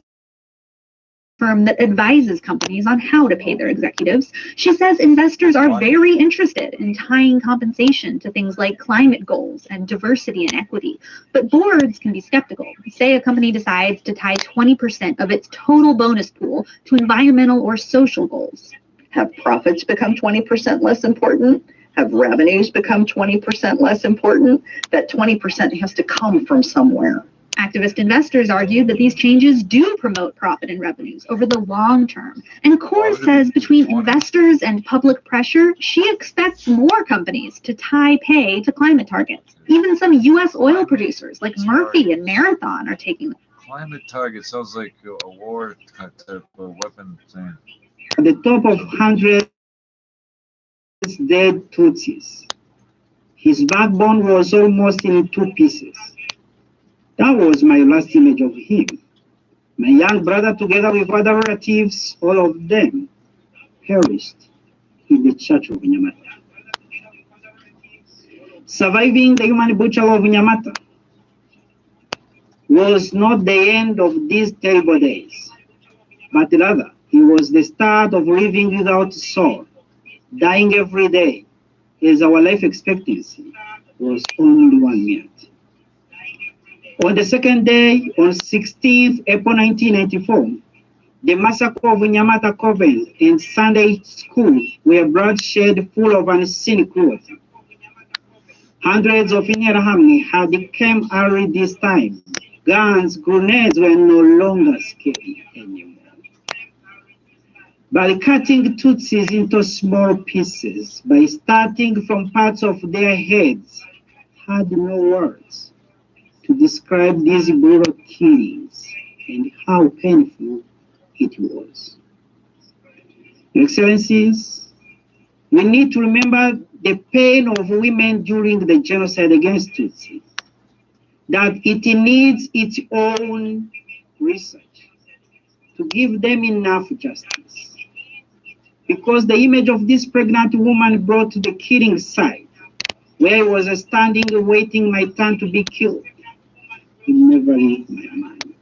firm that advises companies on how to pay their executives. She says investors are very interested in tying compensation to things like climate goals and diversity and equity, but boards can be skeptical. Say a company decides to tie 20% of its total bonus pool to environmental or social goals. Have profits become 20% less important? Have revenues become 20% less important? That 20% has to come from somewhere. Activist investors argue that these changes do promote profit and revenues over the long term. And Kors says between investors and public pressure, she expects more companies to tie pay to climate targets. Even some U.S. oil producers like Murphy and Marathon are taking them. Climate target sounds like a war type of weapon thing. At the top of hundreds dead Tutsis. His backbone was almost in two pieces. That was my last image of him. My young brother, together with other relatives, all of them, perished in the church of Nyamata. Surviving the human butchery of Nyamata was not the end of these terrible days, but rather it was the start of living without soul, dying every day, as our life expectancy was only 1 minute. On the second day, on 16th April 1994, the massacre of Nyamata Convent and Sunday School were bloodshed full of unseen cruelty. Hundreds of Interahamwe had come early this time. Guns, grenades were no longer scary anymore. By cutting Tutsis into small pieces, by starting from parts of their heads, had no words to describe these brutal killings and how painful it was. Your Excellencies, we need to remember the pain of women during the genocide against Tutsi, that it needs its own research to give them enough justice. Because the image of this pregnant woman brought to the killing site, where I was standing waiting my turn to be killed, it never left my mind.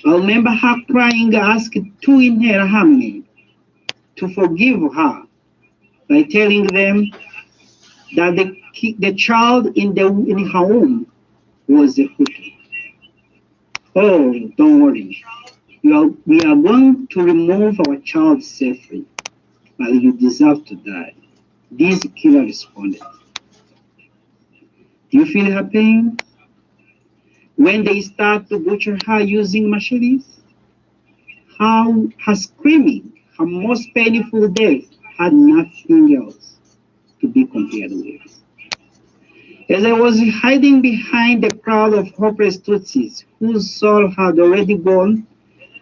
I remember her crying, asking two Interahamwe to forgive her by telling them that the child in her womb was a Hutu. Oh, don't worry. We are going to remove our child safely. but you deserve to die. This killer responded. Do you feel her pain? When they start to butcher her using machetes? How her screaming, her most painful death, had nothing else to be compared with. As I was hiding behind a crowd of hopeless Tutsis whose soul had already gone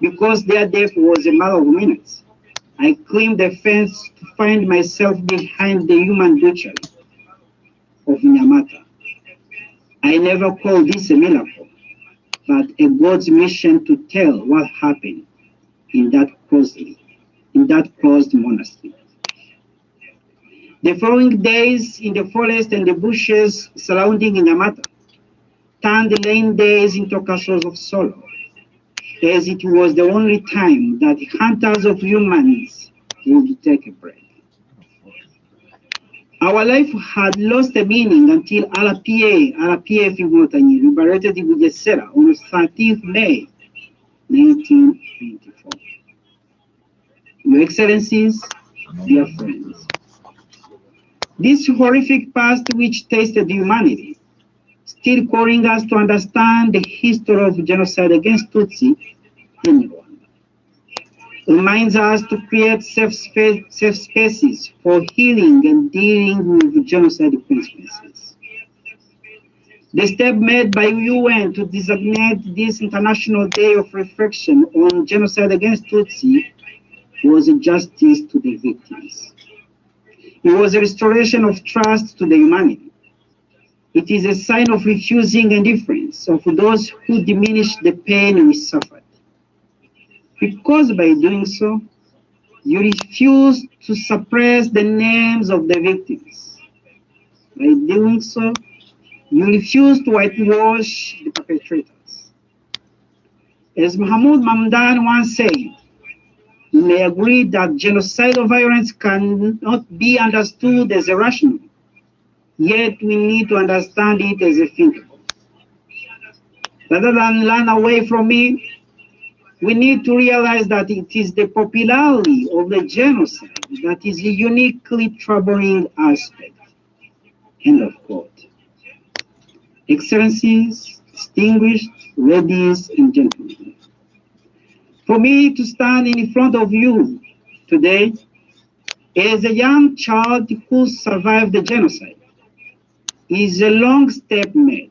because their death was a matter of minutes, I climbed the fence to find myself behind the human butchery of Nyamata. I never called this a miracle, but a God's mission to tell what happened in that closed monastery. The following days in the forest and the bushes surrounding Nyamata turned the lane days into castles of sorrow, as it was the only time that hunters of humans would take a break. Our life had lost a meaning until RPF Inkotanyi liberated Bugesera on 13th May 1994. Your Excellencies, dear friends, this horrific past which tasted humanity, still calling us to understand the history of genocide against Tutsi in Rwanda, reminds us to create safe spaces for healing and dealing with genocide consequences. The step made by UN to designate this International Day of Reflection on Genocide against Tutsi was a justice to the victims. It was a restoration of trust to the humanity. It is a sign of refusing indifference of those who diminish the pain we suffered. Because by doing so, you refuse to suppress the names of the victims. By doing so, you refuse to whitewash the perpetrators. As Mahmoud Mamdan once said, we may agree that genocidal violence cannot be understood as irrational, yet we need to understand it as a thinkable. Rather than run away from it, we need to realize that it is the popularity of the genocide that is a uniquely troubling aspect. End of quote. Excellencies, distinguished ladies and gentlemen, for me to stand in front of you today as a young child who survived the genocide is a long step made.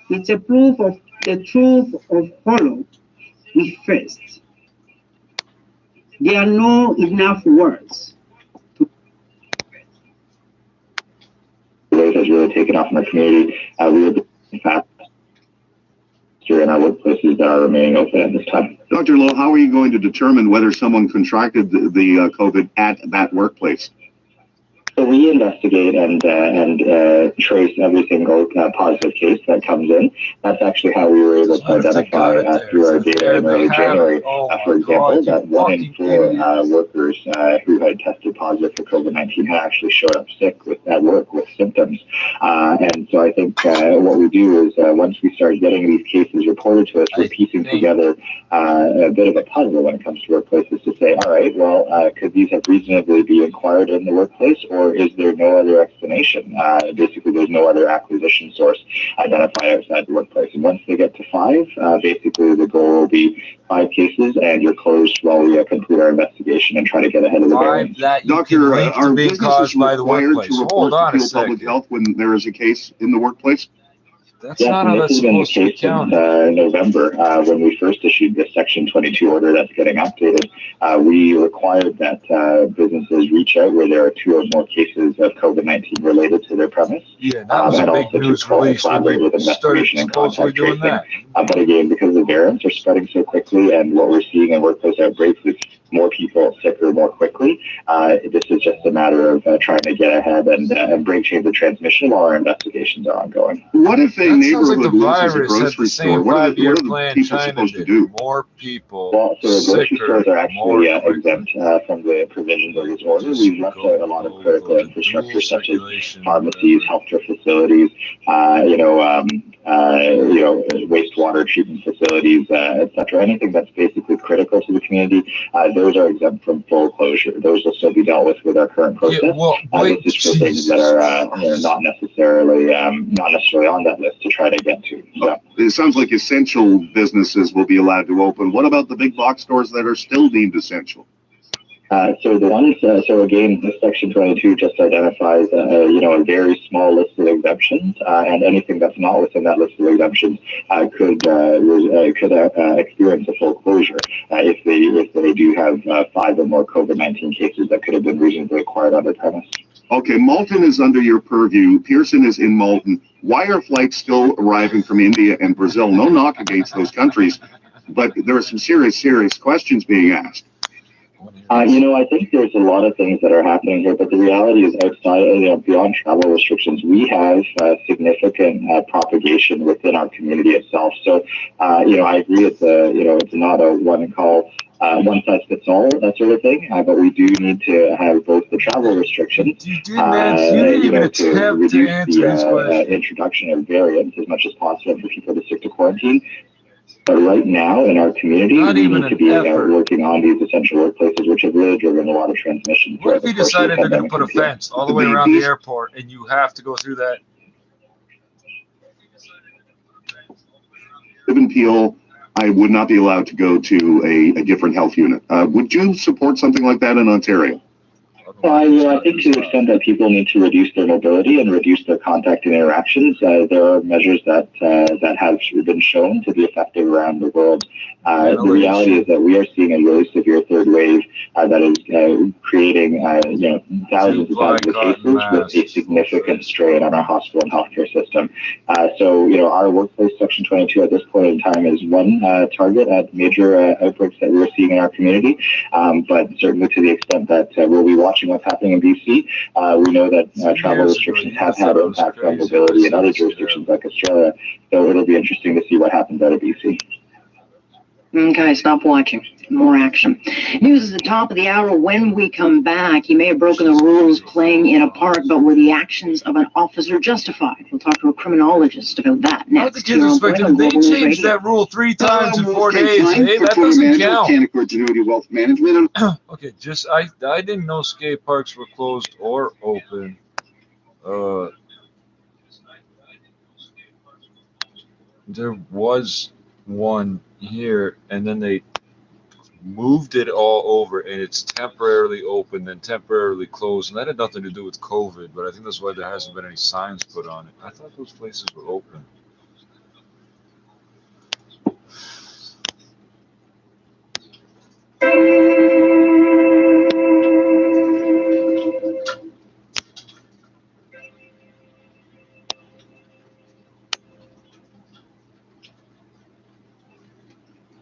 It's a proof of the truth of horror we faced. There are no enough words. Has really taken off in our community. We have in fact in our workplaces that are remaining open at this time. Dr. Lowe, how are you going to determine whether someone contracted the COVID at that workplace? So we investigate and trace every single positive case that comes in. That's actually how we were able to identify through our data in early January, for example, that 1 in 4 workers who had tested positive for COVID-19 had actually showed up sick at work with symptoms. And so I think what we do is once we start getting these cases reported to us, we're piecing together a bit of a puzzle when it comes to workplaces to say, all right, well, could these have reasonably be acquired in the workplace, or is there no other explanation? Basically, there's no other acquisition source identified outside the workplace. And once they get to 5, basically the goal will be 5 cases, and you're closed while we complete our investigation and try to get ahead of the variants. Doctor, are businesses required to report to field public health when there is a case in the workplace? That's not how that's supposed to be counted. In November, when we first issued the Section 22 order that's getting updated, we required that businesses reach out where there are 2 or more cases of COVID-19 related to their premise. Yeah, that was and a big also news to collaborate with investigation and contact tracing. But again, because the variants are spreading so quickly, and what we're seeing in workplace outbreaks is more people sicker more quickly, this is just a matter of trying to get ahead and bring change the transmission while our investigations are ongoing. What if a neighborhood loses a grocery store? What are the people supposed to do? More people. Well, so the grocery stores are actually exempt from the provisions of this order. We've left out a lot of critical infrastructure such as pharmacies, healthcare facilities, wastewater treatment facilities, etc. Anything that's basically critical to the community, those are exempt from full closure. Those will still be dealt with our current process. This is for things that are not necessarily on that list to try to get to. So. It sounds like essential businesses will be allowed to open. What about the big box stores that are still deemed essential? So the ones, so again, this Section 22 just identifies, a very small list of exemptions, and anything that's not within that list of exemptions could experience a full closure if they do have 5 or more COVID-19 cases that could have been reasonably acquired on their premise. Okay, Malton is under your purview. Pearson is in Malton. Why are flights still arriving from India and Brazil? No knock against those countries, but there are some serious questions being asked. I think there's a lot of things that are happening here, but the reality is outside, beyond travel restrictions, we have significant propagation within our community itself. So, I agree it's not a one size fits all, that sort of thing, but we do need to have both the travel restrictions to reduce the introduction of variants as much as possible for people to stick to quarantine. But right now in our community, we need to be working on these essential workplaces, which have really driven a lot of transmission. What if he decided they're going to put a fence all the way around the airport and you have to go through that? Even Peel, I would not be allowed to go to a different health unit. Would you support something like that in Ontario? Well, I think to the extent that people need to reduce their mobility and reduce their contact and interactions, there are measures that have been shown to be effective around the world. The reality is that we are seeing a really severe third wave that is creating thousands and thousands of cases with a significant strain on our hospital and healthcare system. So our workplace Section 22 at this point in time is one target at major outbreaks that we're seeing in our community. But certainly to the extent that we'll be watching what's happening in BC, we know that travel restrictions have had impact on mobility in other jurisdictions like Australia. So it'll be interesting to see what happens out of BC. Okay, stop watching. More action. News is the top of the hour. When we come back, he may have broken the rules playing in a park, but were the actions of an officer justified? We'll talk to a criminologist about that next. They changed that rule 3 times in 4 days. Hey, that doesn't count. Wealth management. Okay, I didn't know skate parks were closed or open. There was one here, and then they moved it all over, and it's temporarily open and temporarily closed, and that had nothing to do with COVID, but I think that's why there hasn't been any signs put on it. I thought those places were open.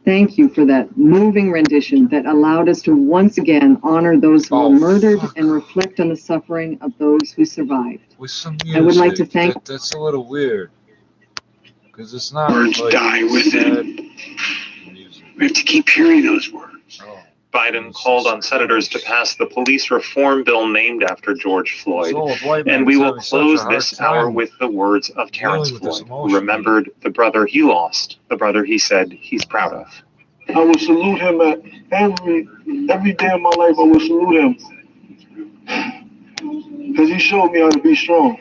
Thank you for that moving rendition that allowed us to once again honor those who were murdered and reflect on the suffering of those who survived. With some music, I would like to thank... That's a little weird, because it's not words like die within. We have to keep hearing those words. Biden called on senators to pass the police reform bill named after George Floyd. And we will close this hour with the words of Terrence Floyd, who remembered the brother he lost, the brother he said he's proud of. I will salute him at every day of my life. I will salute him. Because he showed me how to be strong.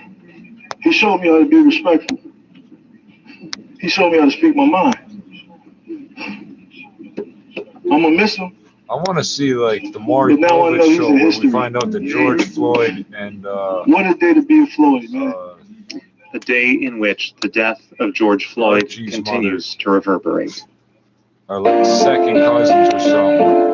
He showed me how to be respectful. He showed me how to speak my mind. I'm going to miss him. I want to see like the Maury Povich show where we find out that George Floyd and what a day to be a Floyd, man. A day in which the death of George Floyd continues to reverberate. Are like second cousins or something.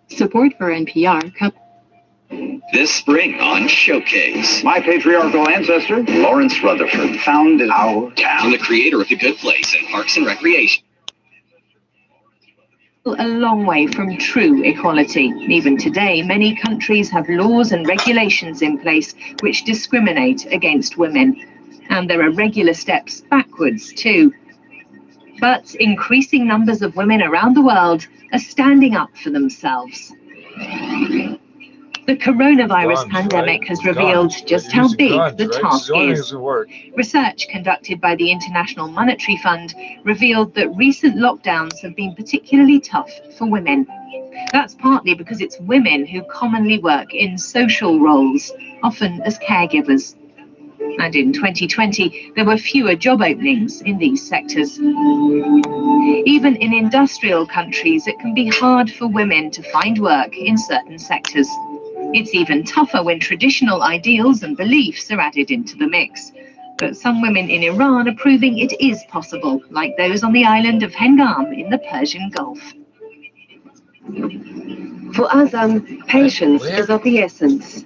Support for NPR comes this spring on Showcase. My patriarchal ancestor, Lawrence Rutherford, founded our town. The creator of The Good Place and Parks and Recreation. a long way from true equality. Even today, many countries have laws and regulations in place which discriminate against women. And there are regular steps backwards too. But increasing numbers of women around the world are standing up for themselves. The coronavirus pandemic has revealed just how big the task is. Research conducted by the International Monetary Fund revealed that recent lockdowns have been particularly tough for women. That's partly because it's women who commonly work in social roles, often as caregivers. And in 2020, there were fewer job openings in these sectors. Even in industrial countries, it can be hard for women to find work in certain sectors. It's even tougher when traditional ideals and beliefs are added into the mix. But some women in Iran are proving it is possible, like those on the island of Hengam in the Persian Gulf. For Azam, patience is of the essence.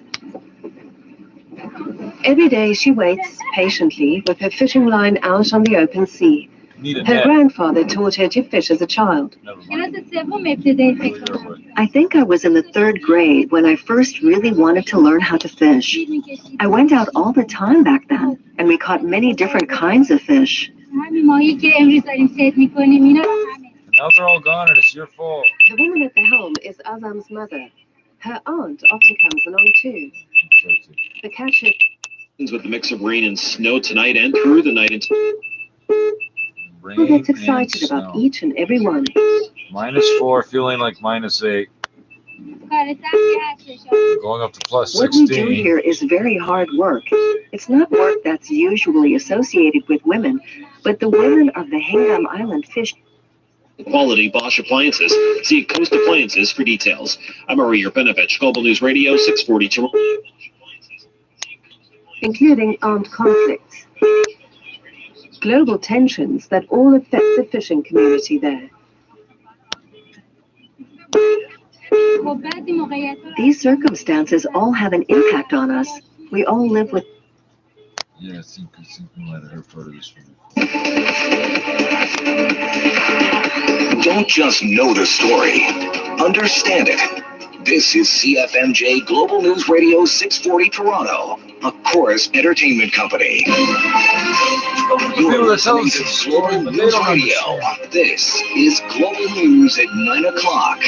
Every day she waits patiently with her fishing line out on the open sea. Her grandfather taught her to fish as a child. I think I was in the 3rd grade when I first really wanted to learn how to fish. I went out all the time back then, and we caught many different kinds of fish. Now they're all gone and it's your fault. The woman at the helm is Azam's mother. Her aunt often comes along too. The catch with the mix of rain and snow tonight and through the night. Who gets excited about each and every one? -4, feeling like -8. Going up to +16. What we do here is very hard work. It's not work that's usually associated with women, but the women of the Hengam Island fish. Quality Bosch appliances. See Coast Appliances for details. I'm Maria Benovich, Global News Radio 642. Including armed conflicts. Global tensions that all affect the fishing community there. These circumstances all have an impact on us. We all live with. Yeah, I think we might have heard part of this one. Don't just know the story, understand it. This is CFMJ Global News Radio 640 Toronto, a Chorus Entertainment Company. You're listening to Global News Radio. This is Global News at 9 o'clock.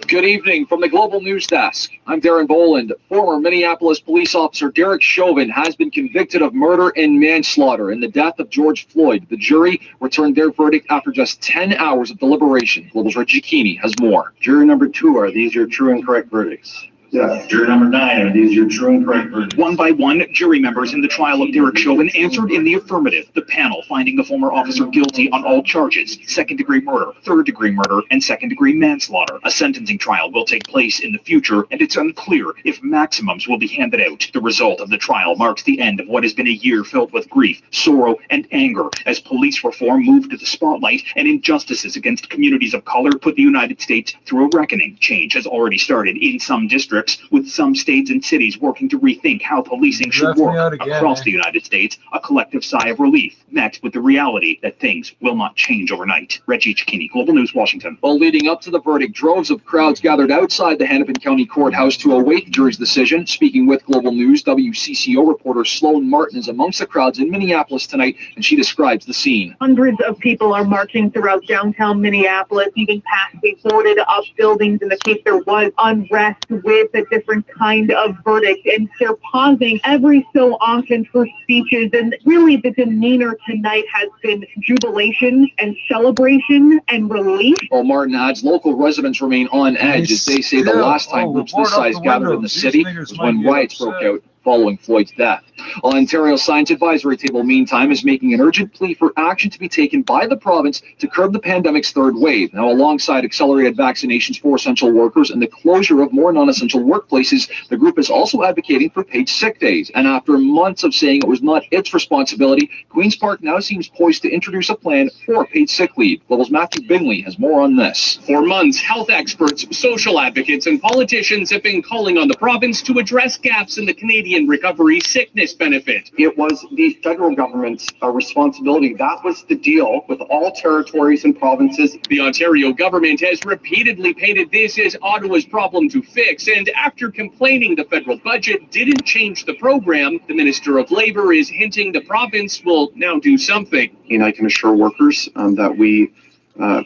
Good evening from the Global News Desk. I'm Darren Boland. Former Minneapolis police officer Derek Chauvin has been convicted of murder and manslaughter in the death of George Floyd. The jury returned their verdict after just 10 hours of deliberation. Global's Reggie Keeney has more. Jury number 2, are these your true and correct verdicts? Yes. Jury number 9, are these your true and correct verdicts? One by one, jury members in the trial of Derek Chauvin answered in the affirmative. The panel finding the former officer guilty on all charges: second-degree murder, third-degree murder, and second-degree manslaughter. A sentencing trial will take place in the future, and it's unclear if maximums will be handed out. The result of the trial marks the end of what has been a year filled with grief, sorrow, and anger as police reform moved to the spotlight and injustices against communities of color put the United States through a reckoning. Change has already started in some districts, with some states and cities working to rethink how policing should work across the United States. A collective sigh of relief met with the reality that things will not change overnight. Reggie Cicchini, Global News, Washington. Well, leading up to the verdict, droves of crowds gathered outside the Hennepin County Courthouse to await the jury's decision. Speaking with Global News, WCCO reporter Sloan Martin is amongst the crowds in Minneapolis tonight, and she describes the scene. Hundreds of people are marching throughout downtown Minneapolis, even past the boarded up buildings in the case there was unrest with a different kind of verdict, and they're pausing every so often for speeches, and really the demeanor tonight has been jubilation and celebration and relief. Well, Martin adds local residents remain on edge as they say the last time groups this size gathered in the city was when riots broke out following Floyd's death. Ontario's Science Advisory Table, meantime, is making an urgent plea for action to be taken by the province to curb the pandemic's third wave. Now, alongside accelerated vaccinations for essential workers and the closure of more non-essential workplaces, the group is also advocating for paid sick days. And after months of saying it was not its responsibility, Queen's Park now seems poised to introduce a plan for paid sick leave. Global's Matthew Bingley has more on this. For months, health experts, social advocates, and politicians have been calling on the province to address gaps in the Canadian recovery sickness benefit. It was the federal government's responsibility. That was the deal with all territories and provinces. The Ontario government has repeatedly painted this as Ottawa's problem to fix, and after complaining the federal budget didn't change the program, the Minister of Labour is hinting the province will now do something. And I can assure workers that we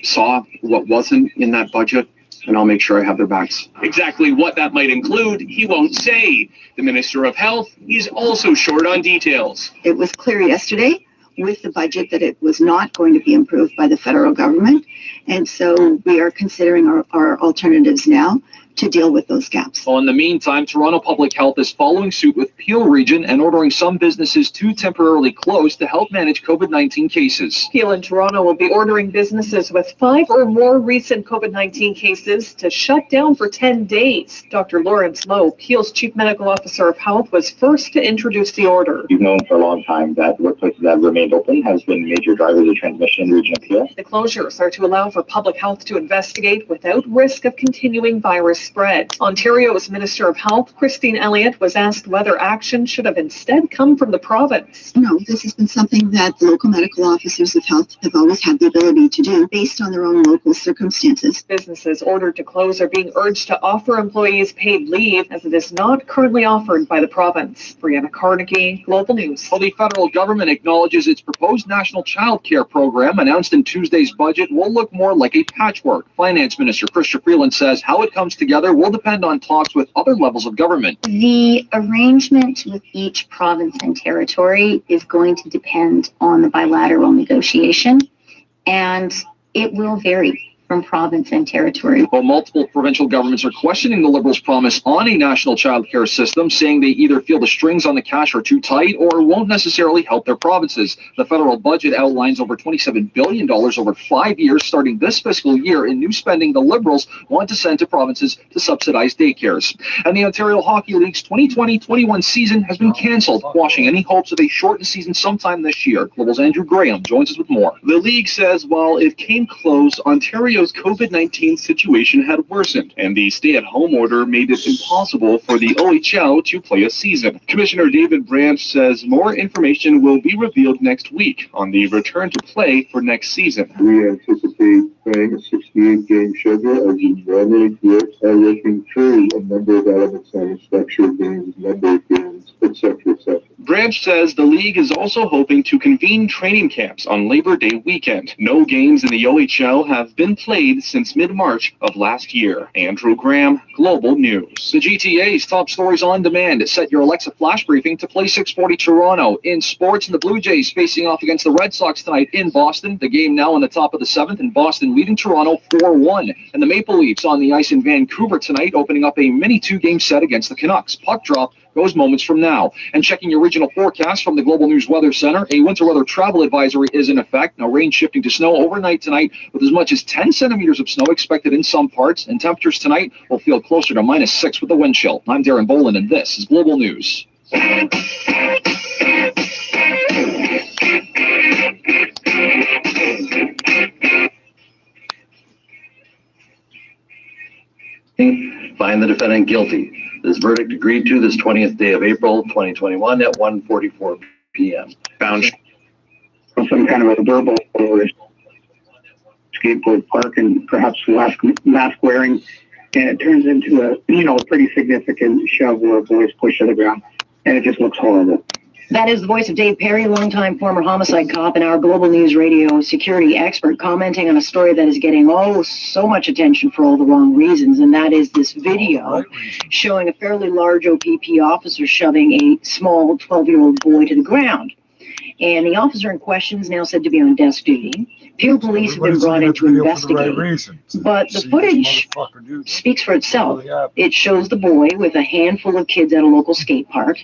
saw what wasn't in that budget, and I'll make sure I have their backs. Exactly what that might include, he won't say. The Minister of Health is also short on details. It was clear yesterday with the budget that it was not going to be improved by the federal government. And so we are considering our alternatives now to deal with those gaps. Well, in the meantime, Toronto Public Health is following suit with Peel Region and ordering some businesses to temporarily close to help manage COVID-19 cases. Peel in Toronto will be ordering businesses with 5 or more recent COVID-19 cases to shut down for 10 days. Dr. Lawrence Lowe, Peel's Chief Medical Officer of Health, was first to introduce the order. We've known for a long time that workplaces that remained open has been major drivers of transmission in the region of Peel. The closures are to allow for public health to investigate without risk of continuing virus spread. Ontario's Minister of Health, Christine Elliott, was asked whether action should have instead come from the province. No, this has been something that the local medical officers of health have always had the ability to do based on their own local circumstances. Businesses ordered to close are being urged to offer employees paid leave, as it is not currently offered by the province. Brianna Carnegie, Global News. Well, the federal government acknowledges its proposed national child care program announced in Tuesday's budget will look more like a patchwork. Finance Minister Chrystia Freeland says how it comes together will depend on talks with other levels of government. The arrangement with each province and territory is going to depend on the bilateral negotiation, and it will vary from province and territory. Well, multiple provincial governments are questioning the Liberals' promise on a national child care system, saying they either feel the strings on the cash are too tight or won't necessarily help their provinces. The federal budget outlines over $27 billion over 5 years starting this fiscal year in new spending the Liberals want to send to provinces to subsidize daycares. And the Ontario Hockey League's 2020-21 season has been cancelled, quashing any hopes of a shortened season sometime this year. Global's Andrew Graham joins us with more. The league says while it came close, Ontario's COVID-19 situation had worsened, and the stay-at-home order made it impossible for the OHL to play a season. Commissioner David Branch says more information will be revealed next week on the return to play for next season. We anticipate playing a 68-game schedule as we normally do, working through a number of elements on structured games, number of games, etc., etc. Branch says the league is also hoping to convene training camps on Labor Day weekend. No games in the OHL have been played since mid-March of last year. Andrew Graham, Global News. The GTA's top stories on demand. Set your Alexa flash briefing to play 640 Toronto. In sports, and the Blue Jays facing off against the Red Sox tonight in Boston. The game now in the top of the 7th, and Boston leading Toronto 4-1. And the Maple Leafs on the ice in Vancouver tonight, opening up a mini 2-game set against the Canucks. Puck drop goes moments from now. And checking your regional forecast from the Global News Weather Center, a winter weather travel advisory is in effect. Now rain shifting to snow overnight tonight with as much as 10 centimeters of snow expected in some parts, and temperatures tonight will feel closer to -6 with a wind chill. I'm Darren Boland, and this is Global News. Find the defendant guilty. This verdict agreed to this 20th day of April, 2021 at 1:44 p.m. Found some kind of a verbal or skateboard park and perhaps mask wearing, and it turns into a pretty significant shove where a boy is pushed to the ground, and it just looks horrible. That is the voice of Dave Perry, longtime former homicide cop and our Global News Radio security expert, commenting on a story that is getting so much attention for all the wrong reasons, and that is this video showing a fairly large OPP officer shoving a small 12-year-old boy to the ground. And the officer in question is now said to be on desk duty. Peel police have been brought in to investigate, but the footage speaks for itself. It shows the boy with a handful of kids at a local skate park,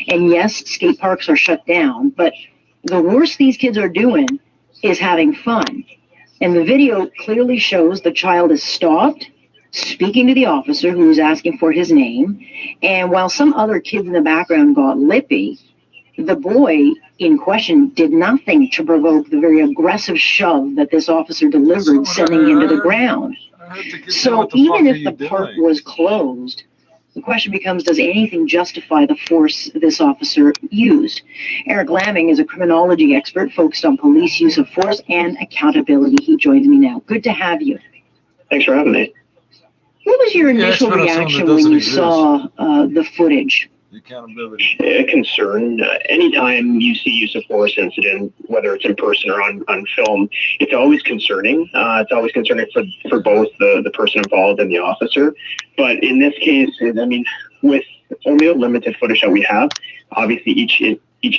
and yes, skate parks are shut down, but the worst these kids are doing is having fun. And the video clearly shows the child is stopped, speaking to the officer who is asking for his name, and while some other kids in the background got lippy, the boy in question did nothing to provoke the very aggressive shove that this officer delivered, sending him to the ground. So even if the park was closed, the question becomes, does anything justify the force this officer used? Eric Lamming is a criminology expert focused on police use of force and accountability. He joins me now. Good to have you. Thanks for having me. What was your initial reaction when you saw the footage? accountability. A concern. Anytime you see use of force incident, whether it's in person or on film, it's always concerning. It's always concerning for both the person involved and the officer. But in this case, I mean, with only the limited footage that we have, obviously each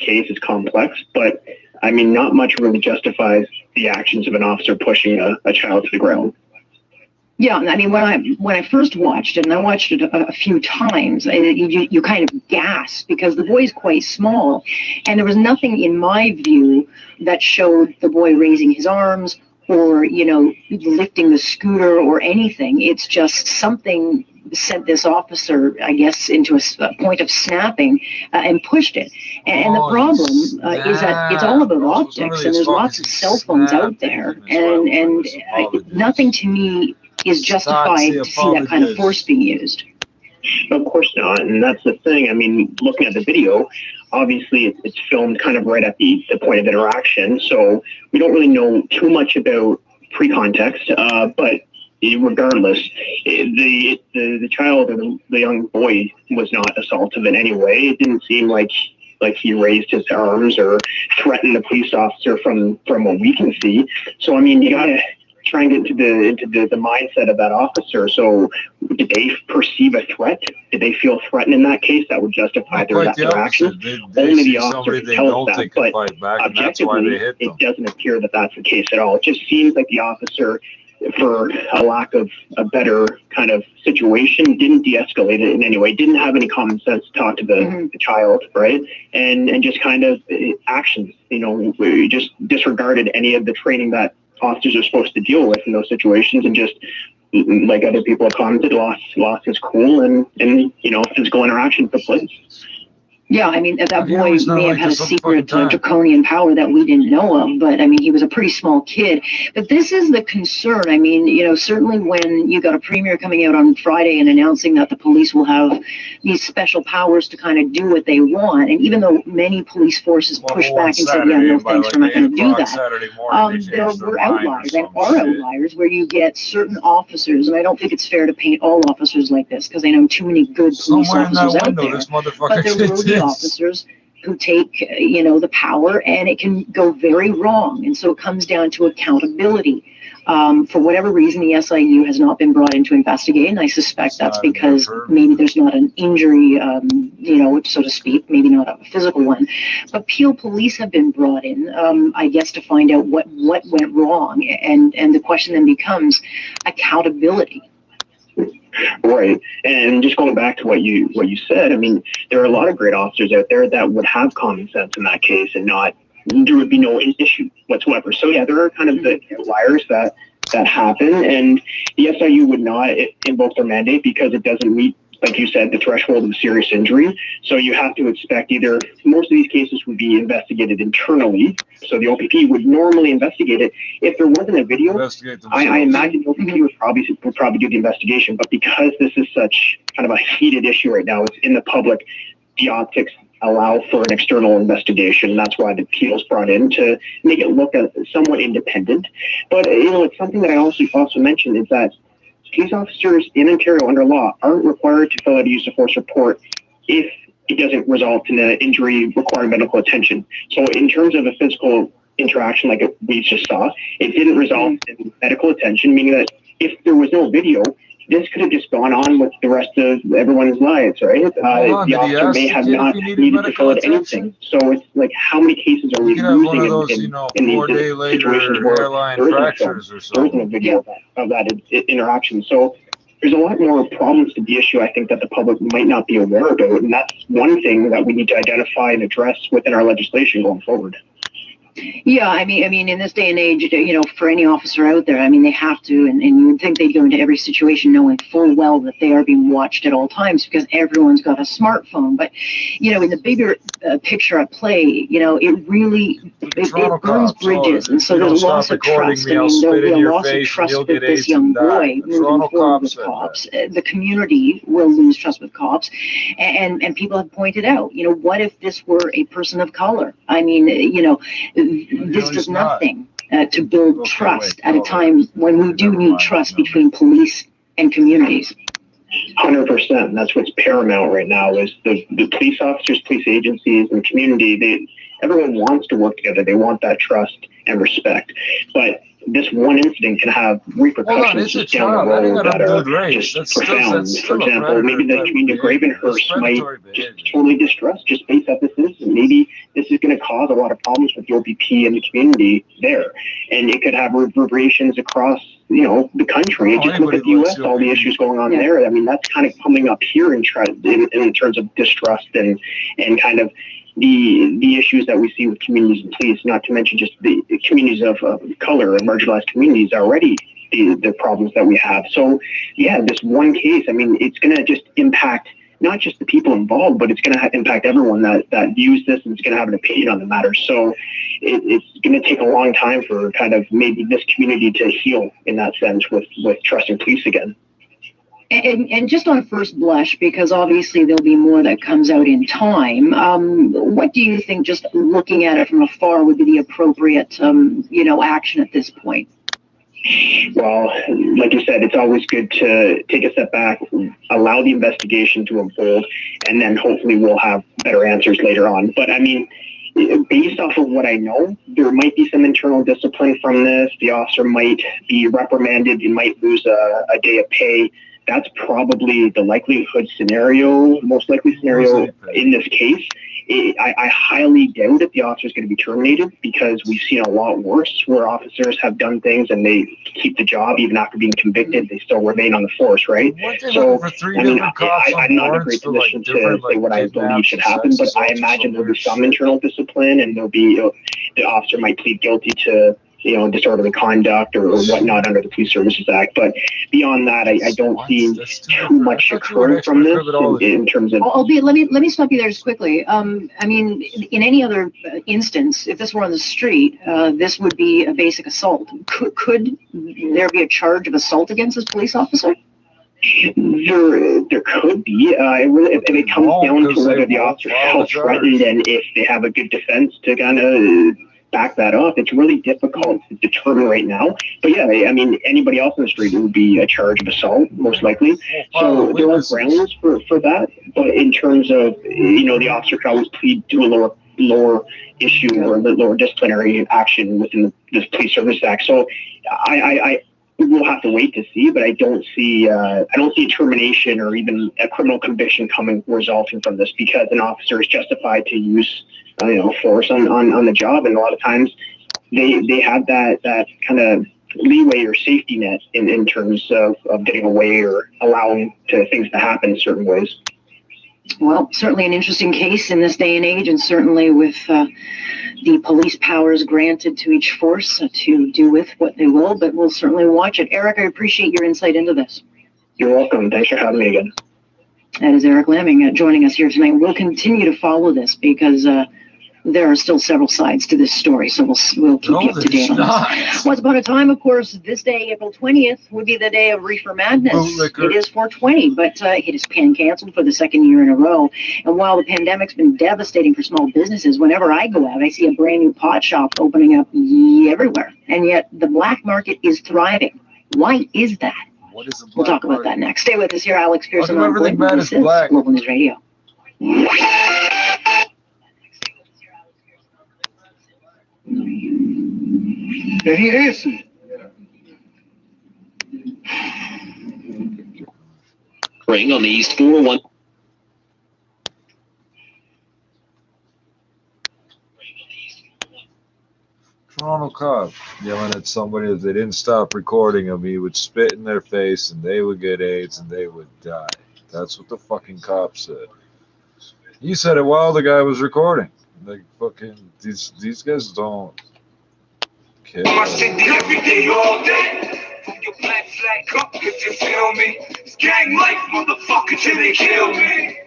case is complex, but I mean, not much really justifies the actions of an officer pushing a child to the ground. Yeah, I mean, when I first watched it, and I watched it a few times, you kind of gasp because the boy's quite small, and there was nothing in my view that showed the boy raising his arms or, you know, lifting the scooter or anything. It's just something sent this officer, I guess, into a point of snapping and pushed it. And the problem is that it's all about optics, and there's lots of cell phones out there, and nothing to me is justified to see that kind of force being used. Of course not, and that's the thing. I mean, looking at the video, obviously it's filmed kind of right at the point of interaction, so we don't really know too much about pre-context, but regardless, the child or the young boy was not assaultive in any way. It didn't seem like he raised his arms or threatened the police officer from what we can see. So I mean, you gotta try and get into the mindset of that officer. So did they perceive a threat? Did they feel threatened in that case that would justify their actions? Only the officer can tell us that, but objectively, it doesn't appear that that's the case at all. It just seems like the officer, for a lack of a better kind of situation, didn't de-escalate it in any way, didn't have any common sense to talk to the child, right? And just kind of actions, you know, we just disregarded any of the training that officers are supposed to deal with in those situations, and just, like other people have commented, lost his cool, and you know, physical interaction took place. Yeah, I mean, that boy may have had a secret draconian power that we didn't know of, but I mean, he was a pretty small kid. But this is the concern. I mean, you know, certainly when you got a premier coming out on Friday and announcing that the police will have these special powers to kind of do what they want, and even though many police forces push back and say, yeah, no thanks, we're not going to do that, there were outliers, and are outliers, where you get certain officers, and I don't think it's fair to paint all officers like this, because I know too many good police officers out there, but there will be officers who take, you know, the power, and it can go very wrong. And so it comes down to accountability. For whatever reason, the SIU has not been brought in to investigate, and I suspect that's because maybe there's not an injury, you know, so to speak, maybe not a physical one. But Peel Police have been brought in, I guess, to find out what went wrong, and the question then becomes accountability. Right, and just going back to what you said, I mean, there are a lot of great officers out there that would have common sense in that case, and there would be no issue whatsoever. So yeah, there are kind of the outliers that happen, and the SIU would not invoke their mandate because it doesn't meet, like you said, the threshold of serious injury. So you have to expect either most of these cases would be investigated internally. So the OPP would normally investigate it. If there wasn't a video, I imagine the OPP would probably do the investigation. But because this is such kind of a heated issue right now, it's in the public, the optics allow for an external investigation. That's why the Peel's brought in, to make it look somewhat independent. But you know, it's something that I also mentioned is that police officers in Ontario under law aren't required to fill out a use of force report if it doesn't result in an injury requiring medical attention. So in terms of a physical interaction like we just saw, it didn't result in medical attention, meaning that if there was no video, this could have just gone on with the rest of everyone's lives, right? The officer may have not needed to fill out anything. So it's like, how many cases are we losing in these situations where there isn't a video of that interaction? So there's a lot more problems to the issue, I think, that the public might not be aware about, and that's one thing that we need to identify and address within our legislation going forward. Yeah, I mean, in this day and age, you know, for any officer out there, I mean, they have to, and you would think they'd go into every situation knowing full well that they are being watched at all times because everyone's got a smartphone. But, you know, in the bigger picture at play, you know, it really, it burns bridges, and so there's a loss of trust. I mean, there'll be a loss of trust with this young boy moving forward with cops. The community will lose trust with cops, and people have pointed out, you know, what if this were a person of color? I mean, you know, this does nothing to build trust at a time when we do need trust between police and communities. 100%. That's what's paramount right now is the police officers, police agencies, and community. Everyone wants to work together. They want that trust and respect. But this one incident can have repercussions just down the road that are just profound. For example, maybe the community of Gravenhurst might just totally distrust just based off this incident. Maybe this is going to cause a lot of problems with the OPP and the community there. And it could have reverberations across, the country. Just look at the U.S., all the issues going on there. I mean, that's kind of coming up here in terms of distrust and kind of the issues that we see with communities and police, not to mention just the communities of color and marginalized communities already, the problems that we have. So, yeah, this one case, I mean, it's going to just impact not just the people involved, but it's going to impact everyone that views this and it's going to have an opinion on the matter. So it's going to take a long time for kind of maybe this community to heal in that sense with trusting police again. And just on first blush, because obviously there'll be more that comes out in time, what do you think, just looking at it from afar, would be the appropriate, action at this point? Well, like you said, it's always good to take a step back, allow the investigation to unfold, and then hopefully we'll have better answers later on. But I mean, based off of what I know, there might be some internal discipline from this. The officer might be reprimanded. He might lose a day of pay. That's probably the most likely scenario in this case. I highly doubt if the officer is going to be terminated, because we've seen a lot worse where officers have done things and they keep the job even after being convicted. They still remain on the force, right? So, I mean, I'm not in a great position to say what I believe should happen, but I imagine there'll be some internal discipline, and there'll be the officer might plead guilty to disorderly conduct or whatnot under the Police Services Act. But beyond that, I don't see too much occurring from this in terms of... Albeit, let me stop you there just quickly. I mean, in any other instance, if this were on the street, this would be a basic assault. Could there be a charge of assault against this police officer? There could be. If it comes down to whether the officer felt threatened and if they have a good defense to kind of back that up, it's really difficult to determine right now. But yeah, I mean, anybody else on the street would be a charge of assault, most likely. So there are grounds for that. But in terms of, the officer could always plead to a lower issue or the lower disciplinary action within the Police Service Act. So I we'll have to wait to see, but I don't see termination or even a criminal conviction resulting from this, because an officer is justified to use force on the job, and a lot of times they have that kind of leeway or safety net in terms of getting away or allowing things to happen in certain ways. Well, certainly an interesting case in this day and age, and certainly with the police powers granted to each force to do with what they will, but we'll certainly watch it. Eric, I appreciate your insight into this. You're welcome. Thanks for having me again. That is Eric Lamming joining us here tonight. We'll continue to follow this because there are still several sides to this story, so we'll keep you up to date on this. Once upon a time, of course, this day, April 20th, would be the day of Reefer Madness. It is 420, but it has been canceled for the second year in a row. And while the pandemic's been devastating for small businesses, whenever I go out, I see a brand new pot shop opening up everywhere. And yet the black market is thriving. Why is that? We'll talk about that next. Stay with us here, Alex Pearson. Everything bad is black. Global News Radio. And he answered. Ring on the East 401. Toronto cop yelling at somebody if they didn't stop recording him, he would spit in their face and they would get AIDS and they would die. That's what the fucking cop said. He said it while the guy was recording. Like, fucking, these guys don't care. My city every day, all day. From your black flag cup, if you feel me. It's gang life, motherfucker, till they kill me.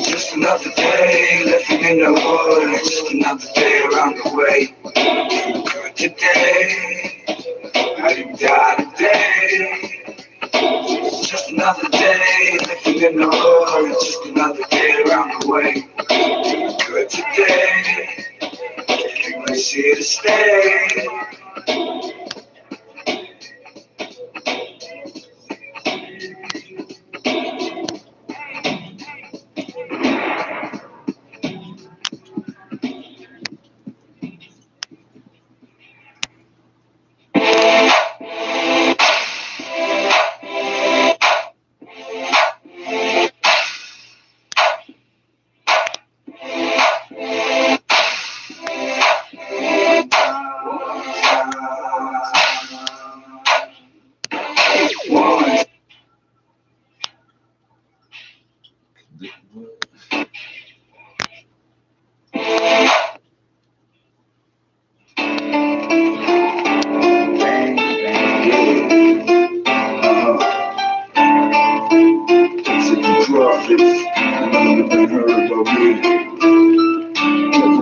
Just another day, living in the hood. Just another day around the way. Good today, how you die today. Just another day, living in the hood. Just another day around the way. Good today, we're here to stay.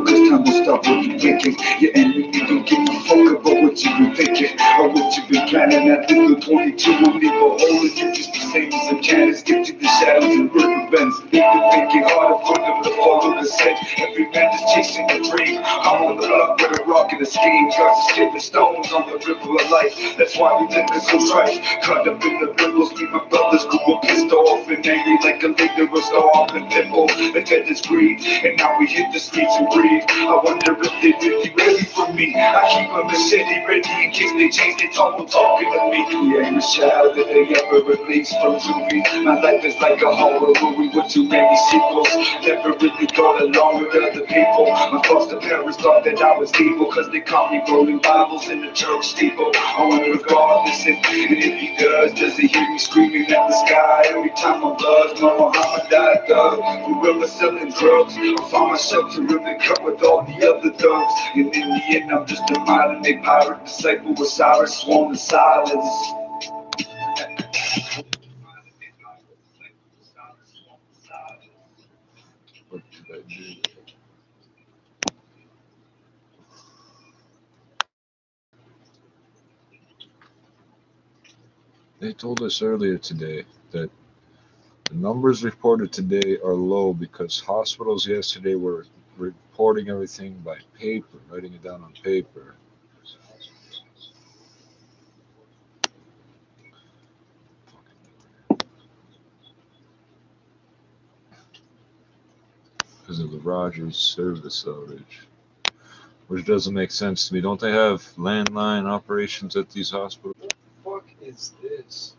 Cause time will stop what you're thinking. Your enemy don't give a fuck about what you've been thinking or what you've been planning. After the 22 will leave a hole in you just the same as a can. Skip to the shadows and rip events. They've been making harder for them to follow the set. Every man is chasing a dream. I'm on the block with a rock and a scheme. God's skipping stones on the river of life. That's why we live so trite. Caught up in the ripples, me my brothers grew up pissed off and angry like a leader of storm and thimble. They fed this greed, and now we hit the streets and breathe. I wonder if they really ready for me. I keep a machete ready in case they change their tone talking to me. The angry child that they ever released from Judy. My life is like a horror movie with too many sequels. Never really got along with other people. My foster parents thought that I was evil, cause they caught me rolling Bibles in the church steeple. I wonder if God listens, and if he does he hear me screaming at the sky every time I buzz? My Muhammad died thug, whoever selling drugs. I found myself to really cut with all the other thugs, and in the end I'm just a modern day pirate disciple with Cyrus sworn to silence. What did I do? They told us earlier today that the numbers reported today are low because hospitals yesterday were reporting everything by paper, writing it down on paper. Because of the Rogers service outage, which doesn't make sense to me. Don't they have landline operations at these hospitals? What the fuck is this?